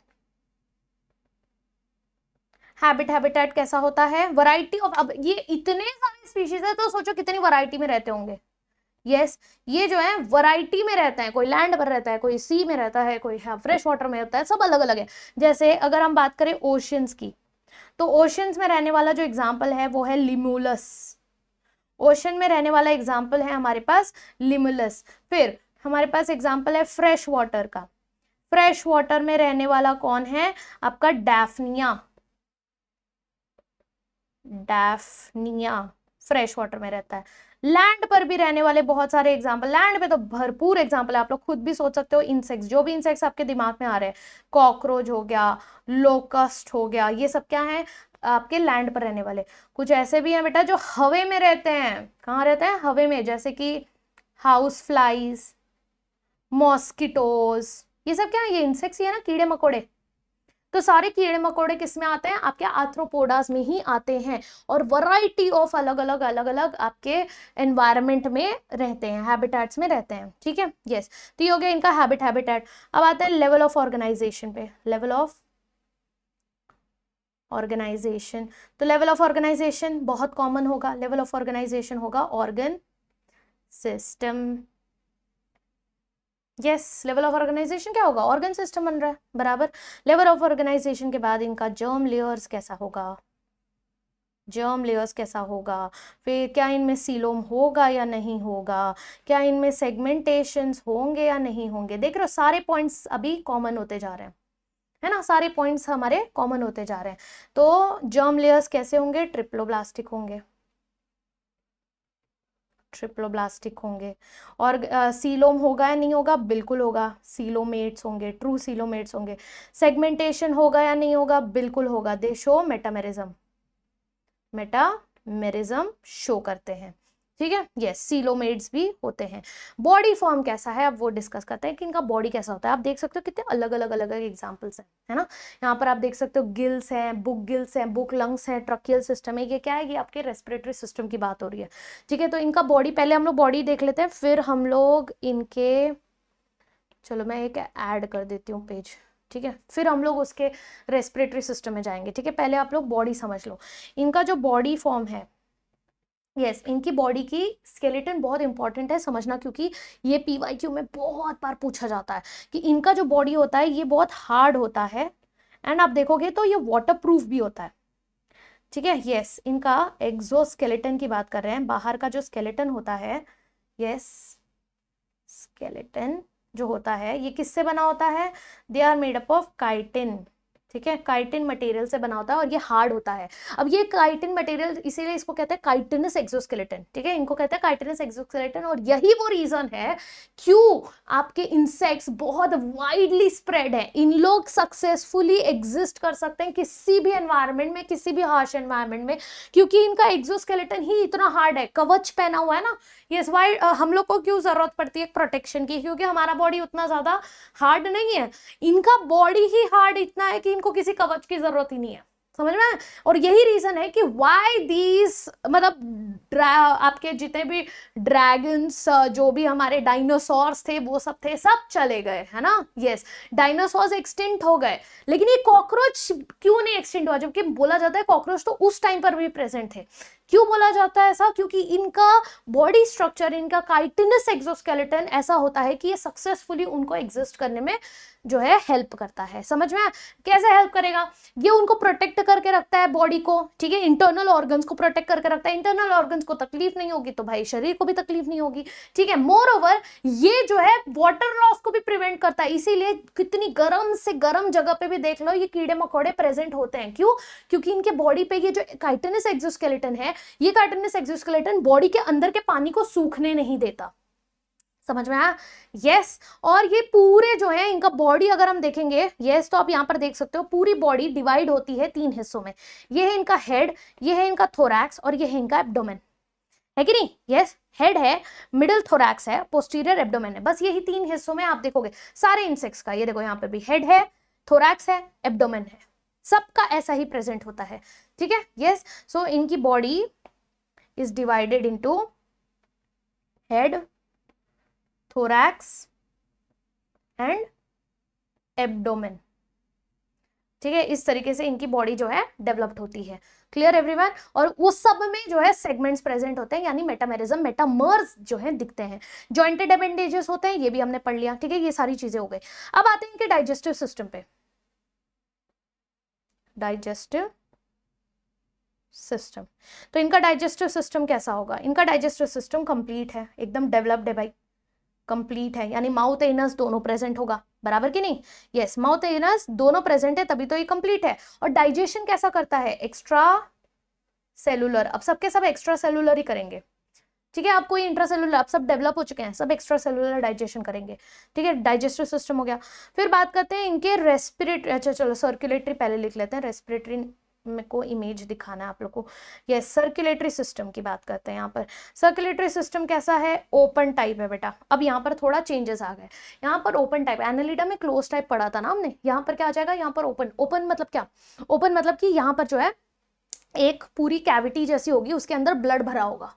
Habitat कैसा होता है? वैरायटी ऑफ, अब ये इतने सारे स्पीशीज है तो सोचो कितनी वैरायटी में रहते होंगे, यस। ये जो है वैरायटी में रहता है, कोई लैंड पर रहता है, कोई सी में रहता है, कोई फ्रेश वाटर में रहता है, सब अलग अलग है। जैसे अगर हम बात करें ओशियंस की, तो ओशियंस में रहने वाला जो एग्जाम्पल है वो है लिमुलस, ओशन में रहने वाला एग्जाम्पल है हमारे पास लिमुलस। फिर हमारे पास एग्जाम्पल है फ्रेश वाटर का, फ्रेश वाटर में रहने वाला कौन है? आपका डैफनिया, डैफनिया फ्रेश वाटर में रहता है। लैंड पर भी रहने वाले बहुत सारे एग्जाम्पल, लैंड पे तो भरपूर एग्जाम्पल है, आप लोग खुद भी सोच सकते हो। इंसेक्ट्स, जो भी इंसेक्ट्स आपके दिमाग में आ रहे हैं, कॉकरोच हो गया, लोकस्ट हो गया, ये सब क्या है? आपके लैंड पर रहने वाले। कुछ ऐसे भी हैं बेटा जो हवे में रहते हैं, कहाँ रहते हैं? हवे में, जैसे कि हाउस फ्लाइज, मॉस्किटोज, ये सब क्या है? ये इंसेक्ट्स ही है ना, कीड़े मकोड़े। तो सारे कीड़े मकोड़े किस में आते हैं? आपके आर्थ्रोपोडास में ही आते हैं, और वैरायटी ऑफ अलग अलग आपके एनवायरनमेंट में रहते हैं, हैबिटेट्स में रहते हैं, ठीक है, यस। तो ये हो गया इनका हैबिटेट। अब आते हैं लेवल ऑफ ऑर्गेनाइजेशन पे, लेवल ऑफ ऑर्गेनाइजेशन। तो लेवल ऑफ ऑर्गेनाइजेशन बहुत कॉमन होगा, लेवल ऑफ ऑर्गेनाइजेशन होगा organ system, yes. Level of organisation क्या होगा? ऑर्गन सिस्टम बन रहा है, बराबर। लेवल ऑफ ऑर्गेनाइजेशन के बाद इनका जर्म लेयर्स कैसा होगा, जर्म लेयर्स कैसा होगा, फिर क्या इनमें सीलोम होगा या नहीं होगा, क्या इनमें सेगमेंटेशंस होंगे या नहीं होंगे। देख रहे हो सारे पॉइंट्स अभी कॉमन होते जा रहे हैं, है ना, सारे पॉइंट्स हमारे कॉमन होते जा रहे हैं। तो जर्म लेयर्स कैसे होंगे? ट्रिप्लोब्लास्टिक होंगे, ट्रिप्लोब्लास्टिक होंगे। और सीलोम होगा या नहीं होगा? बिल्कुल होगा, सीलोमेट्स होंगे, ट्रू सीलोमेट्स होंगे। सेगमेंटेशन होगा या नहीं होगा? बिल्कुल होगा, दे शो मेटामेरिज्म, मेटामेरिज्म शो करते हैं, ठीक है, यस, सीलोमेड्स भी होते हैं। बॉडी फॉर्म कैसा है अब वो डिस्कस करते हैं कि इनका बॉडी कैसा होता है। आप देख सकते हो कितने अलग अलग एग्जांपल्स हैं, है ना। यहाँ पर आप देख सकते हो गिल्स हैं, बुक गिल्स हैं, बुक लंग्स हैं, ट्रकियल सिस्टम है। ये क्या है, ये आपके रेस्पिरेटरी सिस्टम की बात हो रही है, ठीक है। तो इनका बॉडी, पहले हम लोग बॉडी देख लेते हैं, फिर हम लोग इनके, चलो मैं एक ऐड कर देती हूँ पेज, ठीक है, फिर हम लोग उसके रेस्पिरेटरी सिस्टम में जाएंगे, ठीक है। पहले आप लोग बॉडी समझ लो, इनका जो बॉडी फॉर्म है, यस, इनकी बॉडी की स्केलेटन बहुत इंपॉर्टेंट है समझना, क्योंकि ये पीवाईक्यू में बहुत बार पूछा जाता है कि इनका जो बॉडी होता है ये बहुत हार्ड होता है, एंड आप देखोगे तो ये वाटर प्रूफ भी होता है, ठीक है। यस, इनका एक्सोस्केलेटन की बात कर रहे हैं, बाहर का जो स्केलेटन होता है, यस, स्केलेटन जो होता है ये किससे बना होता है, they are made up of chitin, ठीक है, काइटिन मटेरियल से बना होता है और ये हार्ड होता है। अब ये काइटिन मटेरियल, इसीलिए इसको कहते हैं काइटिनस एक्सोस्केलेटन, ठीक है, इनको कहते हैं काइटिनस एक्सोस्केलेटन। और यही वो रीजन है क्यों आपके इंसेक्ट्स बहुत वाइडली स्प्रेड है। इन लोग सक्सेसफुली एग्जिस्ट कर सकते हैं किसी भी एनवायरनमेंट में, किसी भी हार्श एनवायरनमेंट में, क्योंकि इनका एक्सोस्केलेटन ही इतना हार्ड है, कवच पहना हुआ है ना। यस, वाई हम लोग को क्यों जरूरत पड़ती है प्रोटेक्शन की, क्योंकि हमारा बॉडी उतना ज्यादा हार्ड नहीं है, इनका बॉडी ही हार्ड इतना है कि इनको किसी कवच की जरूरत ही नहीं है, समझ में। और यही रीजन है कि व्हाई दीज, मतलब आपके जितने भी ड्रैगन्स, जो भी हमारे डायनासोर्स थे वो सब थे, सब चले गए, है ना। यस, डायनासोर्स एक्सटिंक्ट हो गए, लेकिन ये कॉकरोच क्यों नहीं एक्सटिंक्ट हुआ, जबकि बोला जाता है कॉकरोच तो उस टाइम पर भी प्रेजेंट थे। क्यों बोला जाता है ऐसा, क्योंकि इनका बॉडी स्ट्रक्चर, इनका काइटिनस एक्सोस्केलेटन ऐसा होता है कि ये सक्सेसफुली उनको एग्जिस्ट करने में जो है हेल्प करता है। समझ में, कैसे हेल्प करेगा, ये उनको प्रोटेक्ट करके रखता है बॉडी को, ठीक है, इंटरनल ऑर्गन्स को प्रोटेक्ट करके रखता है। इंटरनल ऑर्गन्स को तकलीफ नहीं होगी तो भाई शरीर को भी तकलीफ नहीं होगी, ठीक है। मोर ओवर ये जो है वाटर लॉस को भी प्रिवेंट करता है, इसीलिए कितनी गर्म से गर्म जगह पे भी देख लो ये कीड़े मकोड़े प्रेजेंट होते हैं। क्यों, क्योंकि इनके बॉडी पे ये जो काइटिनस एक्सोस्केलेटन है, ये काइटिनस एक्सोस्केलेटन बॉडी के अंदर के पानी को सूखने नहीं देता, समझ में आया। यस, और ये पूरे जो है इनका बॉडी अगर हम देखेंगे, यस, तो आप यहां पर देख सकते हो पूरी बॉडी डिवाइड होती है 3 हिस्सों में। ये है इनका हेड, ये है इनका थोरैक्स और ये है इनका एब्डोमेन, है कि नहीं। यस, हेड है, मिडिल थोरैक्स है, पोस्टीरियर एब्डोमेन है, बस यही 3 हिस्सों में आप देखोगे सारे इंसेक्ट्स का। ये देखो यहाँ पे भी हेड है, थोरैक्स है, एब्डोमेन है, सबका ऐसा ही प्रेजेंट होता है, ठीक है। यस, सो इनकी body is divided into head, thorax and abdomen, ठीक है। इस तरीके से इनकी बॉडी जो है डेवलप्ड होती है। Clear everyone. और वो सब में जो है सेगमेंट्स प्रेजेंट होते हैं, यानी मेटामेरिज्म, मेटामर्स जो है दिखते हैं। जॉइंटेड अपेंडेजेस होते हैं, ये भी हमने पढ़ लिया, ठीक है, ये सारी चीजें हो गई। अब आते हैं इनके डाइजेस्टिव सिस्टम पे। डाइजेस्टिव सिस्टम, तो इनका डाइजेस्टिव सिस्टम कैसा होगा, इनका डाइजेस्टिव सिस्टम कंप्लीट है, एकदम डेवलप्ड है भाई, कंप्लीट है, यानी माउथ एनस दोनों प्रेजेंट होगा, बराबर कि नहीं। यस, माउथ एनस दोनों प्रेजेंट है तभी तो ये कंप्लीट है। और डाइजेशन कैसा करता है, एक्स्ट्रा सेलुलर। अब सबके सब एक्स्ट्रा सेलुलर ही करेंगे, ठीक है। आप कोई इंट्रा सेलुलर, आप सब डेवलप हो चुके हैं, सब एक्स्ट्रा सेलुलर डाइजेशन करेंगे, ठीक है। डाइजेस्टिव सिस्टम हो गया। फिर बात करते हैं इनके रेस्पिरेटरी, अच्छा चलो सर्कुलेटरी पहले लिख लेते हैं, रेस्पिरेटरी में को इमेज दिखाना है आप लोग को। यस, सर्कुलेटरी सिस्टम की बात करते हैं। यहाँ पर सर्कुलेटरी सिस्टम कैसा है, ओपन टाइप है बेटा। अब यहाँ पर थोड़ा चेंजेस आ गए, यहाँ पर ओपन टाइप, एनालिडा में क्लोज टाइप पढ़ा था ना हमने, यहाँ पर क्या आ जाएगा, यहाँ पर ओपन। ओपन मतलब क्या, ओपन मतलब कि यहाँ पर जो है एक पूरी कैविटी जैसी होगी, उसके अंदर ब्लड भरा होगा,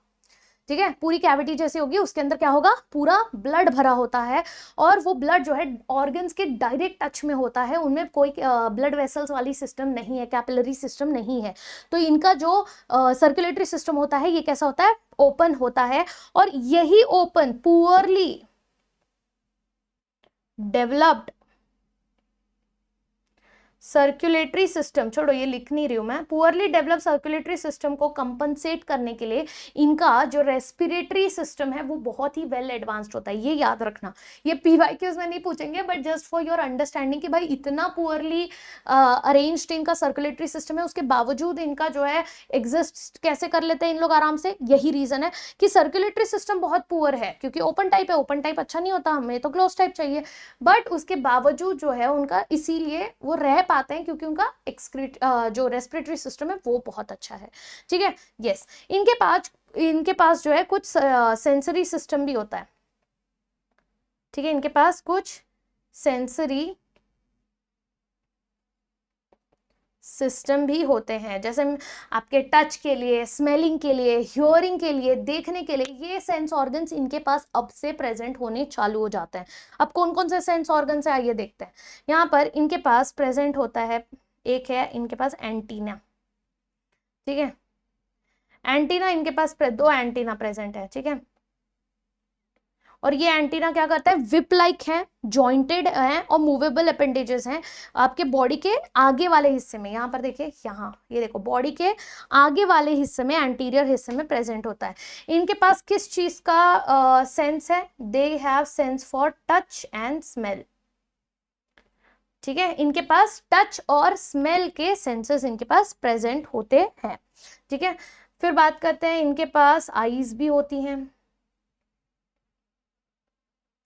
ठीक है, पूरी कैविटी जैसी होगी, उसके अंदर क्या होगा, पूरा ब्लड भरा होता है। और वो ब्लड जो है ऑर्गन्स के डायरेक्ट टच में होता है, उनमें कोई ब्लड वेसल्स वाली सिस्टम नहीं है, कैपिलरी सिस्टम नहीं है। तो इनका जो सर्कुलेटरी सिस्टम होता है ये कैसा होता है, ओपन होता है। और यही open poorly developed circulatory system, छोड़ो ये लिख नहीं रही हूं मैं, पुअरली डेवलप सर्कुलेटरी सिस्टम को कंपनसेट करने के लिए इनका जो रेस्पिरेटरी सिस्टम है वो बहुत ही वेल एडवांस्ड होता है। ये याद रखना, ये पीवाईक्यूज में नहीं पूछेंगे, but just for your understanding कि भाई इतना पुअरली अरेंज्ड इनका सर्कुलेटरी सिस्टम है, उसके बावजूद इनका जो है एग्जिस्ट कैसे कर लेते हैं इन लोग आराम से। यही रीजन है कि सर्कुलेटरी सिस्टम बहुत पुअर है, क्योंकि ओपन टाइप है, ओपन टाइप अच्छा नहीं होता, हमें तो क्लोज टाइप चाहिए, बट उसके बावजूद जो है उनका इसीलिए वो रह पाते हैं, क्योंकि उनका जो रेस्पिरेटरी सिस्टम है वो बहुत अच्छा है, ठीक है। यस, इनके पास इनके पास जो है कुछ सेंसरी सिस्टम भी होता है, ठीक है, इनके पास कुछ सेंसरी सिस्टम भी होते हैं, जैसे आपके टच के लिए, स्मेलिंग के लिए, हियरिंग के लिए, देखने के लिए, ये सेंस ऑर्गन्स इनके पास अब से प्रेजेंट होने चालू हो जाते हैं। अब कौन कौन से सेंस ऑर्गन्स है आइए देखते हैं। यहाँ पर इनके पास प्रेजेंट होता है, एक है इनके पास एंटीना, ठीक है, एंटीना इनके पास दो एंटीना प्रेजेंट है, ठीक है, और ये एंटीना क्या करता है, विप लाइक है, जॉइंटेड है और मूवेबल अपेंडेजेस हैं आपके बॉडी के आगे वाले हिस्से में। यहाँ पर देखिए, यहाँ ये देखो बॉडी के आगे वाले हिस्से में, एंटीरियर हिस्से में प्रेजेंट होता है। इनके पास किस चीज का सेंस है, they have sense for touch and smell, ठीक है, इनके पास टच और स्मेल के सेंसेस इनके पास प्रेजेंट होते हैं, ठीक है। फिर बात करते हैं, इनके पास आईज भी होती हैं,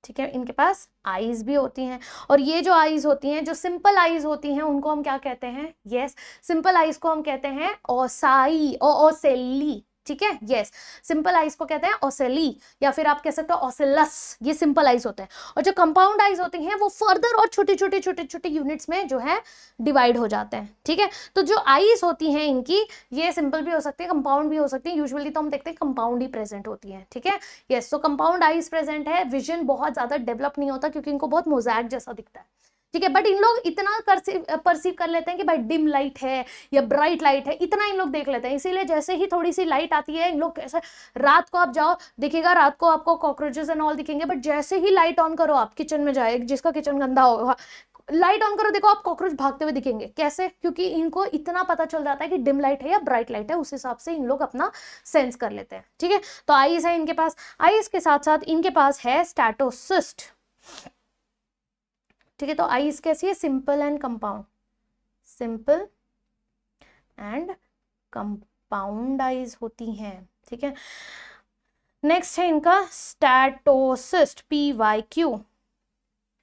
ठीक है, इनके पास आईज भी होती हैं, और ये जो आईज होती हैं, जो सिंपल आईज होती हैं, उनको हम क्या कहते हैं, यस, सिंपल आईज को हम कहते हैं ओसाई ओसेली, ठीक है, यस, सिंपल आईज को कहते हैं ओसेली, या फिर आप कह सकते हो ओसेलस, ये सिंपल आईज होते हैं। और जो कंपाउंड आईज होती हैं वो फर्दर और छोटे छोटे छोटे छोटे यूनिट्स में जो है डिवाइड हो जाते हैं, ठीक है। तो जो आईज होती हैं इनकी, ये सिंपल भी हो सकती है, कंपाउंड भी हो सकती है, यूजुअली तो हम देखते हैं कंपाउंड ही प्रेजेंट होती है, ठीक है, यस। तो कंपाउंड आईज प्रेजेंट है, विजन बहुत ज्यादा डेवलप नहीं होता क्योंकि इनको बहुत मोज़ैक जैसा दिखता है, ठीक है, बट इन लोग इतना परसीव कर लेते हैं कि भाई डिम लाइट है या ब्राइट लाइट है, इतना इन लोग देख लेते हैं। इसीलिए जैसे ही थोड़ी सी लाइट आती है, इन लोग कैसे, रात को आप जाओ दिखेगा, रात को आपको कॉकरोचेस एंड ऑल दिखेंगे, बट जैसे ही लाइट ऑन करो, आप किचन में जाए, जिसका किचन गंदा होगा, लाइट ऑन करो, देखो आप कॉकरोच भागते हुए दिखेंगे, कैसे, क्योंकि इनको इतना पता चल जाता है कि डिम लाइट है या ब्राइट लाइट है, उस हिसाब से इन लोग अपना सेंस कर लेते हैं, ठीक है। तो आईज है इनके पास, आईज के साथ साथ इनके पास है स्टैटोसिस्ट, ठीक है। तो आईज कैसी है, simple and compound, simple and compound eyes होती हैं, ठीक है। नेक्स्ट है इनका statocyst, PYQ,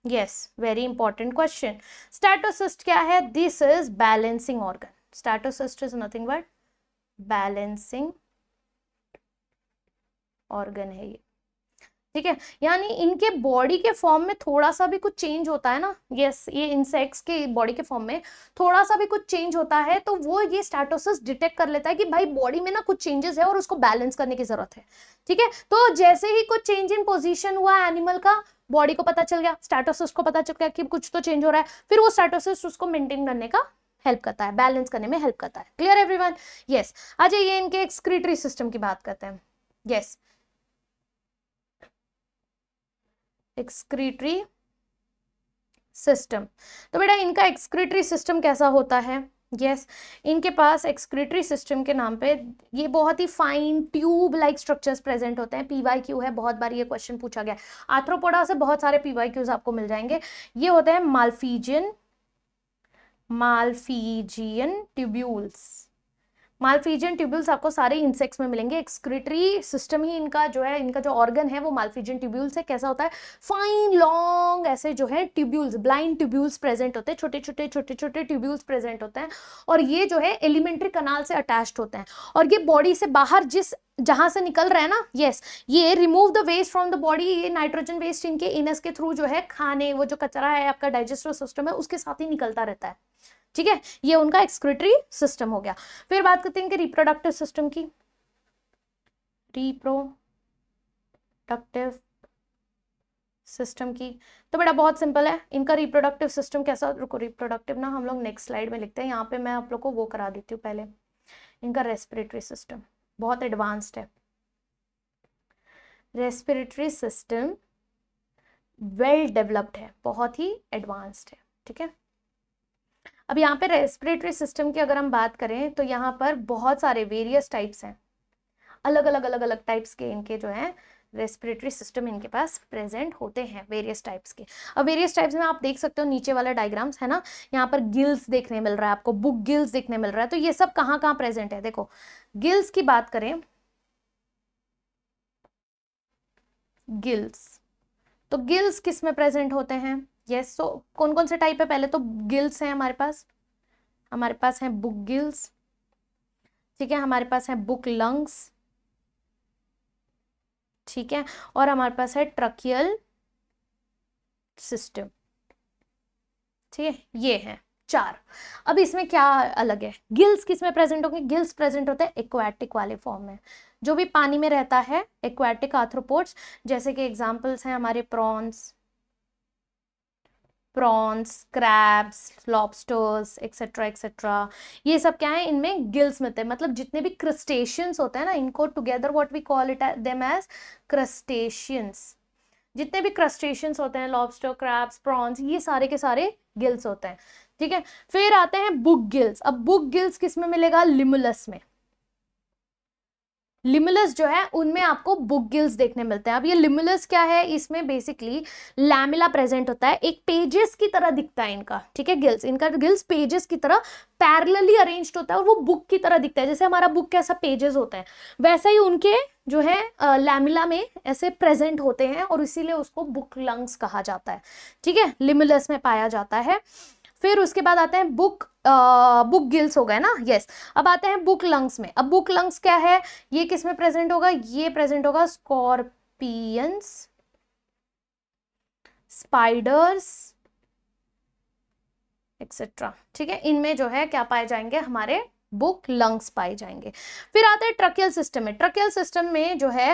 yes, very important question. Statocyst क्या है, this is balancing organ, statocyst is nothing but balancing organ है ये, ठीक है। यानी इनके बॉडी के फॉर्म में थोड़ा सा भी कुछ चेंज होता है ना, यस, ये इंसेक्ट्स के बॉडी के फॉर्म में थोड़ा सा भी कुछ चेंज होता है तो वो ये स्टैटोसिस डिटेक्ट कर लेता है कि भाई बॉडी में ना कुछ चेंजेस है और उसको बैलेंस करने की जरूरत है, ठीक है। तो जैसे ही कुछ चेंज इन पोजीशन हुआ एनिमल का, बॉडी को पता चल गया, स्टैटोसिस को पता चल गया कि कुछ तो चेंज हो रहा है, फिर वो स्टैटोसिस उसको मेंटेन करने का हेल्प करता है, बैलेंस करने में हेल्प करता है। Clear everyone, yes. आ जाइए इनके एक्सक्रीटरी सिस्टम की बात करते हैं, यस, एक्सक्रीटरी सिस्टम। तो बेटा इनका एक्सक्रीटरी सिस्टम कैसा होता है, यस, इनके पास एक्सक्रीटरी सिस्टम के नाम पे ये बहुत ही fine tube like structures present होते हैं। PYQ है, बहुत बार ये क्वेश्चन पूछा गया, आर्थ्रोपोडा से बहुत सारे PYQs आपको मिल जाएंगे। ये होते हैं मालफीजियन ट्यूब्यूल्स, मालफीजियन ट्यूब्यूल्स आपको सारे इंसेक्ट्स में मिलेंगे। एक्सक्रीटरी सिस्टम ही इनका जो है, इनका जो ऑर्गन है वो मालफीजियन ट्यूब्यूल्स है। कैसा होता है, फाइन लॉन्ग ऐसे जो है ट्यूब्यूल्स, ब्लाइंड ट्यूब्यूल्स प्रेजेंट होते हैं, छोटे छोटे छोटे छोटे ट्यूब्यूल्स प्रेजेंट होते हैं, और ये जो है एलिमेंट्री कनाल से अटैच्ड होते हैं, और ये बॉडी से बाहर जहां से निकल रहे हैं ना, यस, ये remove the waste from the body, ये नाइट्रोजन वेस्ट इनके इनस के थ्रू जो है, खाने, वो जो कचरा है आपका डाइजेस्टिव सिस्टम है उसके साथ ही निकलता रहता है, ठीक है। ये उनका एक्सक्रीटरी सिस्टम हो गया। फिर बात करते हैं कि रिप्रोडक्टिव सिस्टम की, रिप्रोडक्टिव सिस्टम की। तो बेटा बहुत सिंपल है, इनका रिप्रोडक्टिव सिस्टम कैसा, रुको, रिप्रोडक्टिव ना हम लोग नेक्स्ट स्लाइड में लिखते हैं, यहाँ पे मैं आप लोग को वो करा देती हूँ पहले। इनका रेस्पिरेटरी सिस्टम बहुत एडवांस्ड है, रेस्पिरेटरी सिस्टम वेल डेवलप्ड है, बहुत ही एडवांस्ड है, ठीक है। अब यहाँ पे रेस्पिरेटरी सिस्टम की अगर हम बात करें तो यहाँ पर बहुत सारे वेरियस टाइप्स हैं, अलग अलग टाइप्स के इनके जो है रेस्पिरेटरी सिस्टम इनके पास प्रेजेंट होते हैं, वेरियस टाइप्स के। अब वेरियस टाइप्स में आप देख सकते हो नीचे वाला डायग्राम्स है ना, यहाँ पर गिल्स देखने मिल रहा है आपको, बुक गिल्स देखने मिल रहा है, तो ये सब कहाँ कहाँ प्रेजेंट है। देखो गिल्स की बात करें, गिल्स, तो गिल्स किस में प्रेजेंट होते हैं, यस, सो कौन कौन से टाइप है, पहले तो गिल्स हैं हमारे पास हैं बुक गिल्स, ठीक है, हमारे पास है बुक लंग्स, ठीक है, और हमारे पास है ट्रकियल सिस्टम। ठीक है, ये है 4। अब इसमें क्या अलग है, गिल्स किस में प्रेजेंट होंगे, गिल्स प्रेजेंट होते हैं एक्वाटिक वाले फॉर्म में, जो भी पानी में रहता है, एक्वाटिक आर्थ्रोपोड्स, जैसे कि एग्जांपल्स हैं हमारे prawns, crabs, lobsters etcetera etcetera, ये सब क्या है, इनमें गिल्स मिलते हैं। मतलब जितने भी क्रस्टेशियंस होते हैं ना, इनको together what we call it them as crustaceans. जितने भी क्रस्टेशियंस होते हैं, लॉबस्टर, क्रैब्स, प्रॉन्स, ये सारे के सारे गिल्स होते हैं। ठीक है, फिर आते हैं बुक गिल्स। अब बुक गिल्स किस में मिलेगा, लिमुलस में। लिमुलस जो है उनमें आपको बुक गिल्स देखने मिलते हैं। अब ये लिमुलस क्या है, इसमें बेसिकली लैमिला प्रेजेंट होता है, एक पेजेस की तरह दिखता है इनका। ठीक है, गिल्स, इनका गिल्स पेजेस की तरह पैरेलली अरेंज्ड होता है और वो बुक की तरह दिखता है, जैसे हमारा बुक कैसा पेजेस होता है वैसा ही उनके जो है लैमिला में ऐसे प्रेजेंट होते हैं, और इसीलिए उसको बुक लंग्स कहा जाता है। ठीक है, लिमुलस में पाया जाता है। फिर उसके बाद आते हैं बुक गिल्स हो गए ना, यस। अब आते हैं बुक लंग्स में। अब बुक लंग्स क्या है, ये किस में प्रेजेंट होगा, ये प्रेजेंट होगा स्कॉर्पियंस, स्पाइडर्स एक्सेट्रा। ठीक है, इनमें जो है क्या पाए जाएंगे, हमारे बुक लंग्स पाए जाएंगे। फिर आता है ट्रकियल सिस्टम में। ट्रकियल सिस्टम में जो है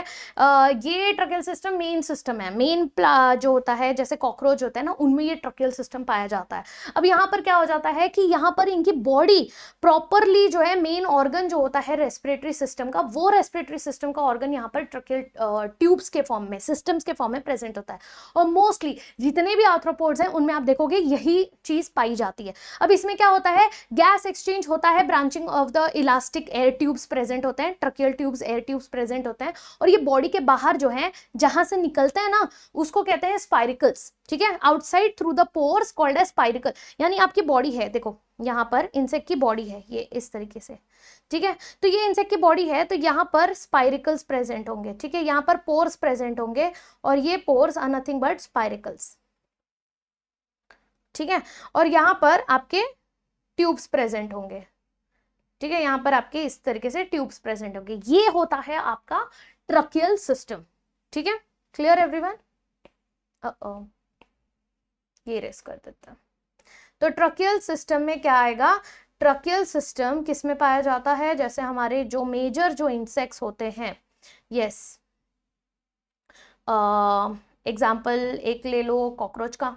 ये ट्रकियल सिस्टम मेन सिस्टम है, मेन जो होता है, जैसे कॉकरोच होता है ना, उनमें ये ट्रकियल सिस्टम पाया जाता है। अब यहाँ पर क्या हो जाता है कि यहाँ पर इनकी बॉडी प्रॉपरली जो है, मेन ऑर्गन जो होता है रेस्पिरेटरी सिस्टम का, वो रेस्पिरेटरी सिस्टम का ऑर्गन यहाँ पर ट्रकियल ट्यूब्स के फॉर्म में, सिस्टम्स के फॉर्म में प्रेजेंट होता है। और मोस्टली जितने भी आर्थ्रोपोड्स हैं उनमें आप देखोगे यही चीज पाई जाती है। अब इसमें क्या होता है, गैस एक्सचेंज होता है, branching of the elastic air tubes present होते हैं, tracheal tubes, air tubes present होते हैं, और ये बॉडी के बाहर जो है जहां से निकलते हैं ना, उसको कहते हैं स्पाइरिकल्स। ठीक है, outside through the pores called as spiracle. यानी आपकी बॉडी है, देखो यहाँ पर इंसेक्ट की बॉडी है ये इस तरीके से। ठीक है, तो ये इंसेक्ट की बॉडी है, तो यहाँ पर स्पाइरिकल्स प्रेजेंट होंगे। ठीक है, यहाँ पर पोर्स प्रेजेंट होंगे, और ये pores are nothing but spiracles. ठीक है, और यहाँ पर आपके ट्यूब्स प्रेजेंट होंगे। ठीक है, यहां पर आपके इस तरीके से ट्यूब्स प्रेजेंट होंगे। ये होता है आपका ट्रकियल सिस्टम। ठीक है, क्लियर एवरीवन। ये रेस कर देता। तो ट्रकियल सिस्टम में क्या आएगा, ट्रकियल सिस्टम किस में पाया जाता है, जैसे हमारे जो मेजर जो इंसेक्ट्स होते हैं, यस, एग्जाम्पल एक ले लो कॉकरोच का,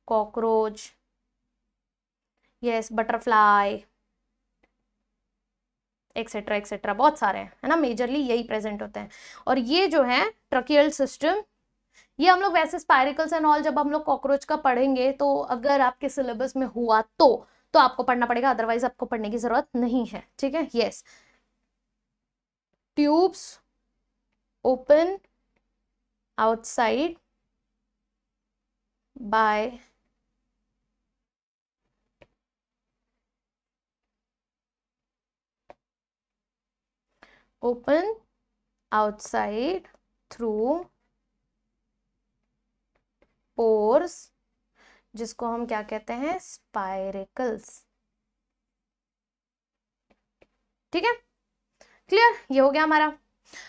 cockroach, yes, butterfly etcetera etcetera, बहुत सारे हैं, है ना, मेजरली यही प्रेजेंट होते हैं। और ये जो है ट्रकियल सिस्टम, ये हम लोग वैसे स्पाइरिकल्स एंड ऑल जब हम लोग कॉकरोच का पढ़ेंगे, तो अगर आपके सिलेबस में हुआ तो आपको पढ़ना पड़ेगा, अदरवाइज आपको पढ़ने की जरूरत नहीं है। ठीक है, yes, tubes open outside bye open outside through pores, जिसको हम क्या कहते हैं, स्पाइरिकल्स। ठीक है, क्लियर, ये हो गया हमारा।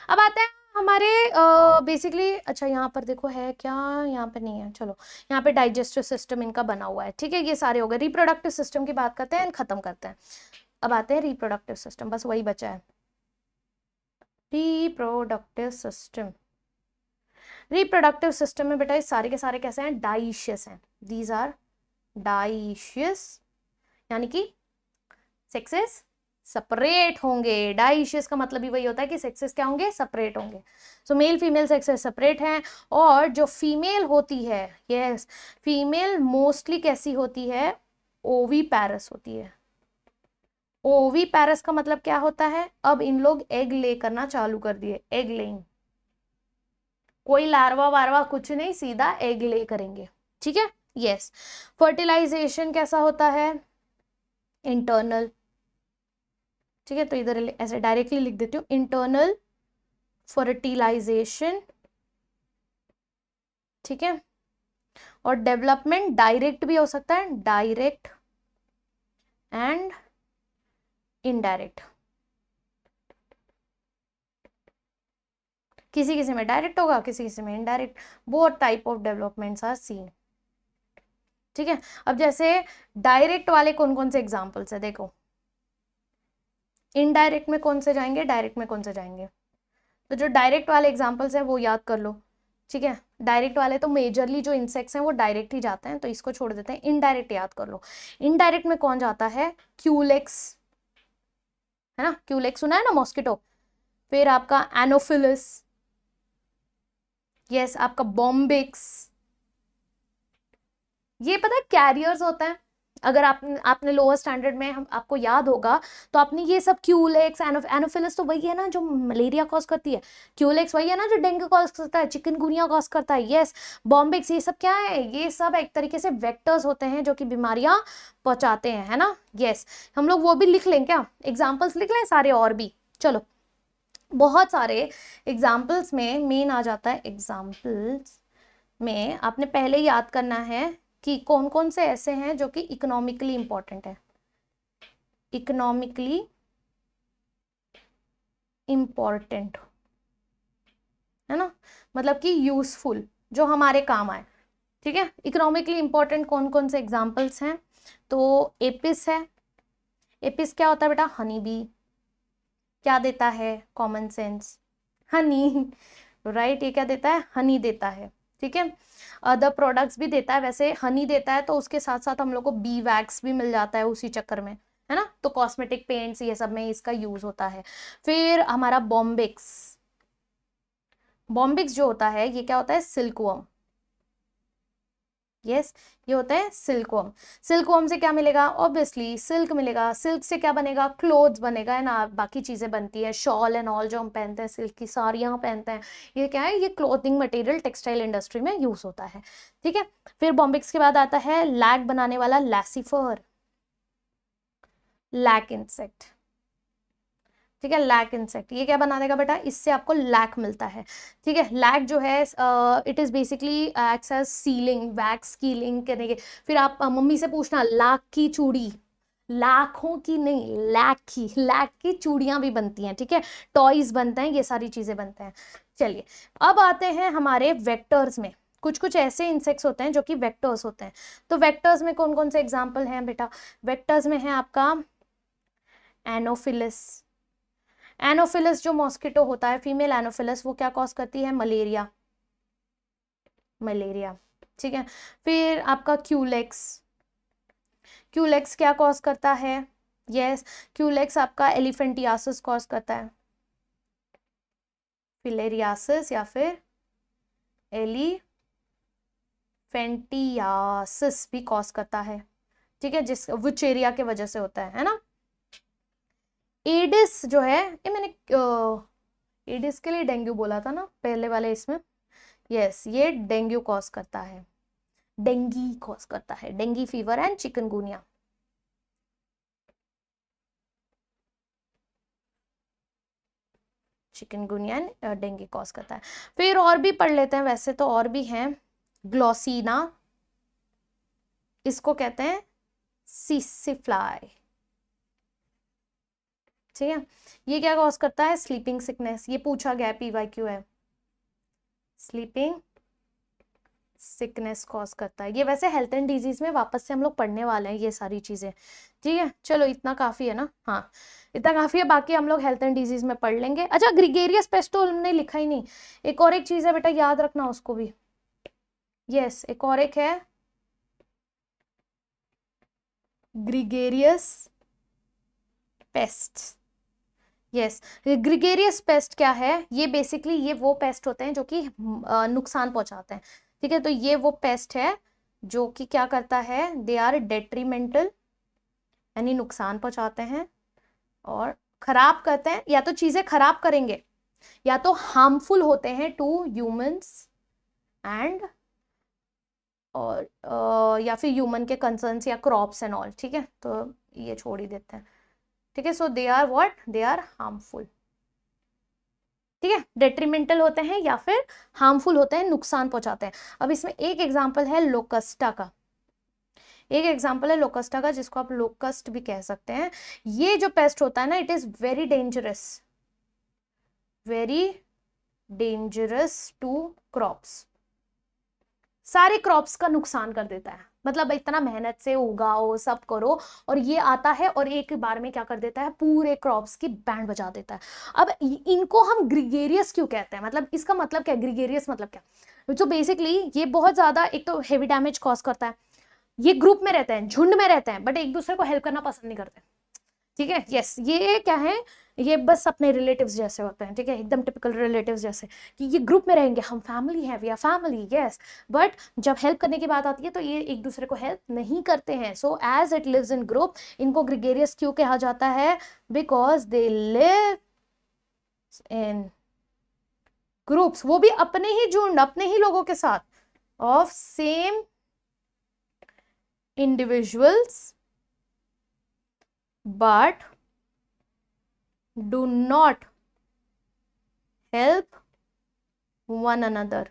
अब आते हैं हमारे बेसिकली, अच्छा यहाँ पर देखो है क्या, यहाँ पे नहीं है, चलो यहाँ पे डाइजेस्टिव सिस्टम इनका बना हुआ है। ठीक है, ये सारे हो गए। रिप्रोडक्टिव सिस्टम की बात करते हैं, खत्म करते हैं। अब आते हैं रिप्रोडक्टिव सिस्टम, बस वही बचा है, रिप्रोडक्टिव सिस्टम। रिप्रोडक्टिव सिस्टम में बेटा ये सारे के सारे कैसे हैं, डाइशियस हैं, दीज आर डाइशियस, यानी कि सेक्सेस सेपरेट होंगे। डाइशियस का मतलब ही वही होता है कि सेक्सेस क्या होंगे, सेपरेट होंगे। सो मेल फीमेल सेक्सेस सेपरेट हैं। और जो फीमेल होती है, यस, फीमेल मोस्टली कैसी होती है, ओवी पैरस होती है। ओवी पैरस का मतलब क्या होता है, अब इन लोग एग ले करना चालू कर दिए, एग लेइंग, कोई लार्वा वार्वा कुछ नहीं, सीधा एग ले करेंगे। ठीक है, यस। फर्टिलाइजेशन कैसा होता है, इंटरनल। ठीक है, तो इधर ऐसे डायरेक्टली लिख देती हूँ, इंटरनल फर्टिलाइजेशन। ठीक है, और डेवलपमेंट डायरेक्ट भी हो सकता है, डायरेक्ट एंड इनडायरेक्ट। किसी किसी में डायरेक्ट होगा, किसी किसी में indirect, both type of developments are seen. ठीक है, अब जैसे डायरेक्ट वाले कौन कौन से एग्जाम्पल्स है देखो, इनडायरेक्ट में कौन से जाएंगे, डायरेक्ट में कौन से जाएंगे। तो जो डायरेक्ट वाले एग्जाम्पल्स है वो याद कर लो। ठीक है, डायरेक्ट वाले तो मेजरली जो इंसेक्ट्स हैं वो डायरेक्ट ही जाते हैं, तो इसको छोड़ देते हैं। इनडायरेक्ट याद कर लो, इनडायरेक्ट में कौन जाता है, क्यूलेक्स, है ना, क्यूलेक्स सुना है ना, मॉस्किटो। फिर आपका एनोफिलिस, यस, आपका बॉम्बिक्स, ये पता है कैरियर्स होते हैं। अगर आपने लोअर स्टैंडर्ड में, हम आपको याद होगा, तो आपने ये सब क्यूलेक्स, एनोफिलिस तो वही है ना जो मलेरिया कॉज करती है, क्यूलेक्स वही है ना जो डेंगू कॉज करता है, चिकनगुनिया कॉज करता है, यस, बॉम्बिक्स, ये सब क्या है, ये सब एक तरीके से वेक्टर्स होते हैं जो कि बीमारियां पहुंचाते हैं, है ना, यस। हम लोग वो भी लिख लें क्या, एग्जाम्पल्स लिख लें सारे और भी, चलो। बहुत सारे एग्जाम्पल्स में मेन आ जाता है, एग्जाम्पल्स में आपने पहले याद करना है कि कौन कौन से ऐसे हैं जो कि इकोनॉमिकली इंपॉर्टेंट है, इकोनॉमिकली इंपॉर्टेंट, है ना, मतलब कि यूजफुल, जो हमारे काम आए। ठीक है, इकोनॉमिकली इंपॉर्टेंट कौन कौन से एग्जाम्पल्स हैं, तो एपिस है। एपिस क्या होता है बेटा, हनी बी, क्या देता है, कॉमन सेंस, हनी, राइट, ये क्या देता है, हनी देता है। ठीक है, अदर प्रोडक्ट्स भी देता है, वैसे हनी देता है तो उसके साथ साथ हम लोग को बी वैक्स भी मिल जाता है उसी चक्कर में, है ना, तो कॉस्मेटिक पेंट्स ये सब में इसका यूज होता है। फिर हमारा बॉम्बिक्स, बॉम्बिक्स जो होता है ये क्या होता है, सिल्कवर्म, यस, ये होता है सिल्कवर्म। सिल्कवर्म से क्या मिलेगा, ऑब्वियसली सिल्क मिलेगा, सिल्क से क्या बनेगा, क्लोथ्स बनेगा, है ना, बाकी चीजें बनती है, शॉल एंड ऑल जो हम पहनते हैं, सिल्क की साड़ियां पहनते हैं, ये क्या है, ये क्लोथिंग मटेरियल टेक्सटाइल इंडस्ट्री में यूज होता है। ठीक है, फिर बॉम्बिक्स के बाद आता है लैक बनाने वाला लैसिफर, लैक इंसेक्ट। ठीक है, लैक इंसेक्ट ये क्या बना देगा बेटा, इससे आपको लैक मिलता है। ठीक है, लैक जो है it is basically acts as sealing, wax sealing करने के। फिर आप मम्मी से पूछना, लाख की चूड़ी, लाखों की नहीं, लैक की चूड़ियां भी बनती हैं। ठीक है, टॉयज बनते हैं, ये सारी चीजें बनते हैं। चलिए, अब आते हैं हमारे वेक्टर्स में। कुछ कुछ ऐसे इंसेक्ट्स होते हैं जो कि वेक्टर्स होते हैं, तो वेक्टर्स में कौन कौन से एग्जाम्पल हैं बेटा, वेक्टर्स में है आपका एनोफिलिस। एनोफिलिस जो मॉस्किटो होता है, फीमेल एनोफिलिस, वो क्या कॉज करती है, मलेरिया, मलेरिया। ठीक है, फिर आपका क्यूलेक्स, क्यूलेक्स क्या कॉज करता है, यस, क्यूलेक्स आपका एलिफेंटियासिस कॉज करता है, फिलेरियासिस या फिर एलिफेंटियासिस भी कॉज करता है। ठीक है, जिस वुचेरिया के वजह से होता है ना। एडिस जो है, ये मैंने एडिस के लिए डेंगू बोला था ना पहले वाले इसमें, यस, ये डेंगू कॉज करता है, डेंगी कॉज करता है, dinghy fever and chikungunya. Chikungunya and dinghy cause करता है। फिर और भी पढ़ लेते हैं, वैसे तो और भी हैं, ग्लोसिना, इसको कहते हैं सिसिफ्लाई। ठीक है, ये क्या कॉज करता है, स्लीपिंग सिकनेस, ये पूछा गया PYQ है, स्लीपिंग सिकनेस कॉज करता है। ये वैसे हेल्थ एंड डिजीज में वापस से हम लोग पढ़ने वाले हैं ये सारी चीजें। ठीक है, चलो इतना काफी है ना, हाँ इतना काफी है, बाकी हम लोग हेल्थ एंड डिजीज में पढ़ लेंगे। अच्छा, ग्रिगेरियस पेस्ट तो हमने लिखा ही नहीं, एक और एक चीज है बेटा, याद रखना उसको भी, यस, एक और एक है gregarious paste. Yes, gregarious paste क्या है, ये बेसिकली ये वो पेस्ट होते हैं जो कि नुकसान पहुंचाते हैं। ठीक है, तो ये वो पेस्ट है जो कि क्या करता है, दे आर डेट्रीमेंटल, यानी नुकसान पहुंचाते हैं और खराब करते हैं, या तो चीजें खराब करेंगे या तो हार्मफुल होते हैं टू ह्यूमंस एंड, और या फिर ह्यूमन के कंसर्न्स या क्रॉप्स एंड ऑल। ठीक है, तो ये छोड़ ही देते हैं। ठीक है, so they are what, they are harmful. ठीक है, डेट्रीमेंटल होते हैं या फिर हार्मफुल होते हैं, नुकसान पहुंचाते हैं। अब इसमें एक एग्जांपल है लोकस्टा का, एक एग्जांपल है लोकस्टा का, जिसको आप लोकस्ट भी कह सकते हैं। ये जो पेस्ट होता है ना, it is very dangerous, very dangerous to crops, सारे क्रॉप्स का नुकसान कर देता है। मतलब इतना मेहनत से उगाओ, सब करो, और ये आता है और एक बार में क्या कर देता है, पूरे क्रॉप्स की बैंड बजा देता है। अब इनको हम ग्रिगेरियस क्यों कहते हैं, मतलब इसका मतलब क्या, ग्रिगेरियस मतलब क्या, तो बेसिकली ये बहुत ज्यादा एक तो हेवी डैमेज कॉज करता है, ये ग्रुप में रहते हैं, झुंड में रहते हैं, बट एक दूसरे को हेल्प करना पसंद नहीं करते। ठीक है, यस, ये क्या है, ये बस अपने रिलेटिव्स जैसे होते हैं, ठीक है, एकदम टिपिकल रिलेटिव्स जैसे, कि ये ग्रुप में रहेंगे, हम फैमिली है, we are family, yes, but जब हेल्प करने की बात आती है तो ये एक दूसरे को हेल्प नहीं करते हैं। So as it lives in group, इनको ग्रिगेरियस क्यों कहा जाता है, because they live in groups, वो भी अपने ही झुंड, अपने ही लोगों के साथ, of same individuals but do not help one another।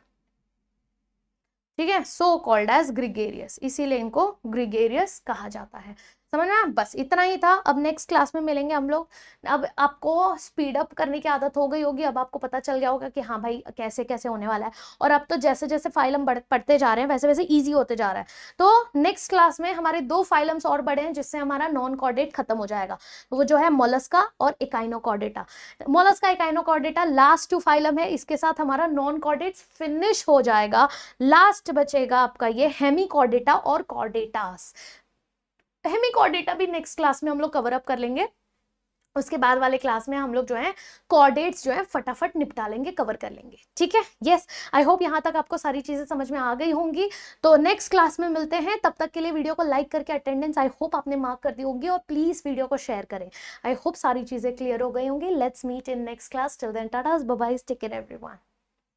ठीक है, सो कॉल्ड एज ग्रिगेरियस, इसीलिए इनको ग्रिगेरियस कहा जाता है। समझ में, बस इतना ही था। अब नेक्स्ट क्लास में मिलेंगे हम लोग। अब आपको स्पीड अप करने की आदत हो गई होगी, अब आपको पता चल गया होगा कि हाँ भाई कैसे कैसे होने वाला है, और अब तो जैसे जैसे फाइलम पढ़ते जा रहे हैं वैसे वैसे ईजी होते जा रहा है। तो नेक्स्ट क्लास में हमारे 2 फाइलम्स और बड़े हैं, जिससे हमारा नॉन कॉर्डेट खत्म हो जाएगा, वो जो है मोलस्का और इकाइनोकॉर्डेटा। मोलस्का इकाइनोकॉर्डेटा लास्ट 2 फाइलम है, इसके साथ हमारा नॉन कॉर्डेट फिनिश हो जाएगा। लास्ट बचेगा आपका ये हेमिकॉर्डेटा और कॉर्डेटास। हेमिकॉर्डेटा भी नेक्स्ट क्लास में हम लोग कवर अप कर लेंगे। उसके बाद वाले क्लास में हम लोग जो है कॉर्डेट्स जो है फटाफट निपटा लेंगे, कवर कर लेंगे। ठीक है, यस, आई होप यहाँ तक आपको सारी चीजें समझ में आ गई होंगी। तो नेक्स्ट क्लास में मिलते हैं, तब तक के लिए वीडियो को लाइक करके अटेंडेंस आई होप आपने मार्क कर दी होगी, और प्लीज वीडियो को शेयर करें। आई होप सारी चीजें क्लियर हो गई होंगी। Let's meet in next class, till then tata, bye bye, take care everyone.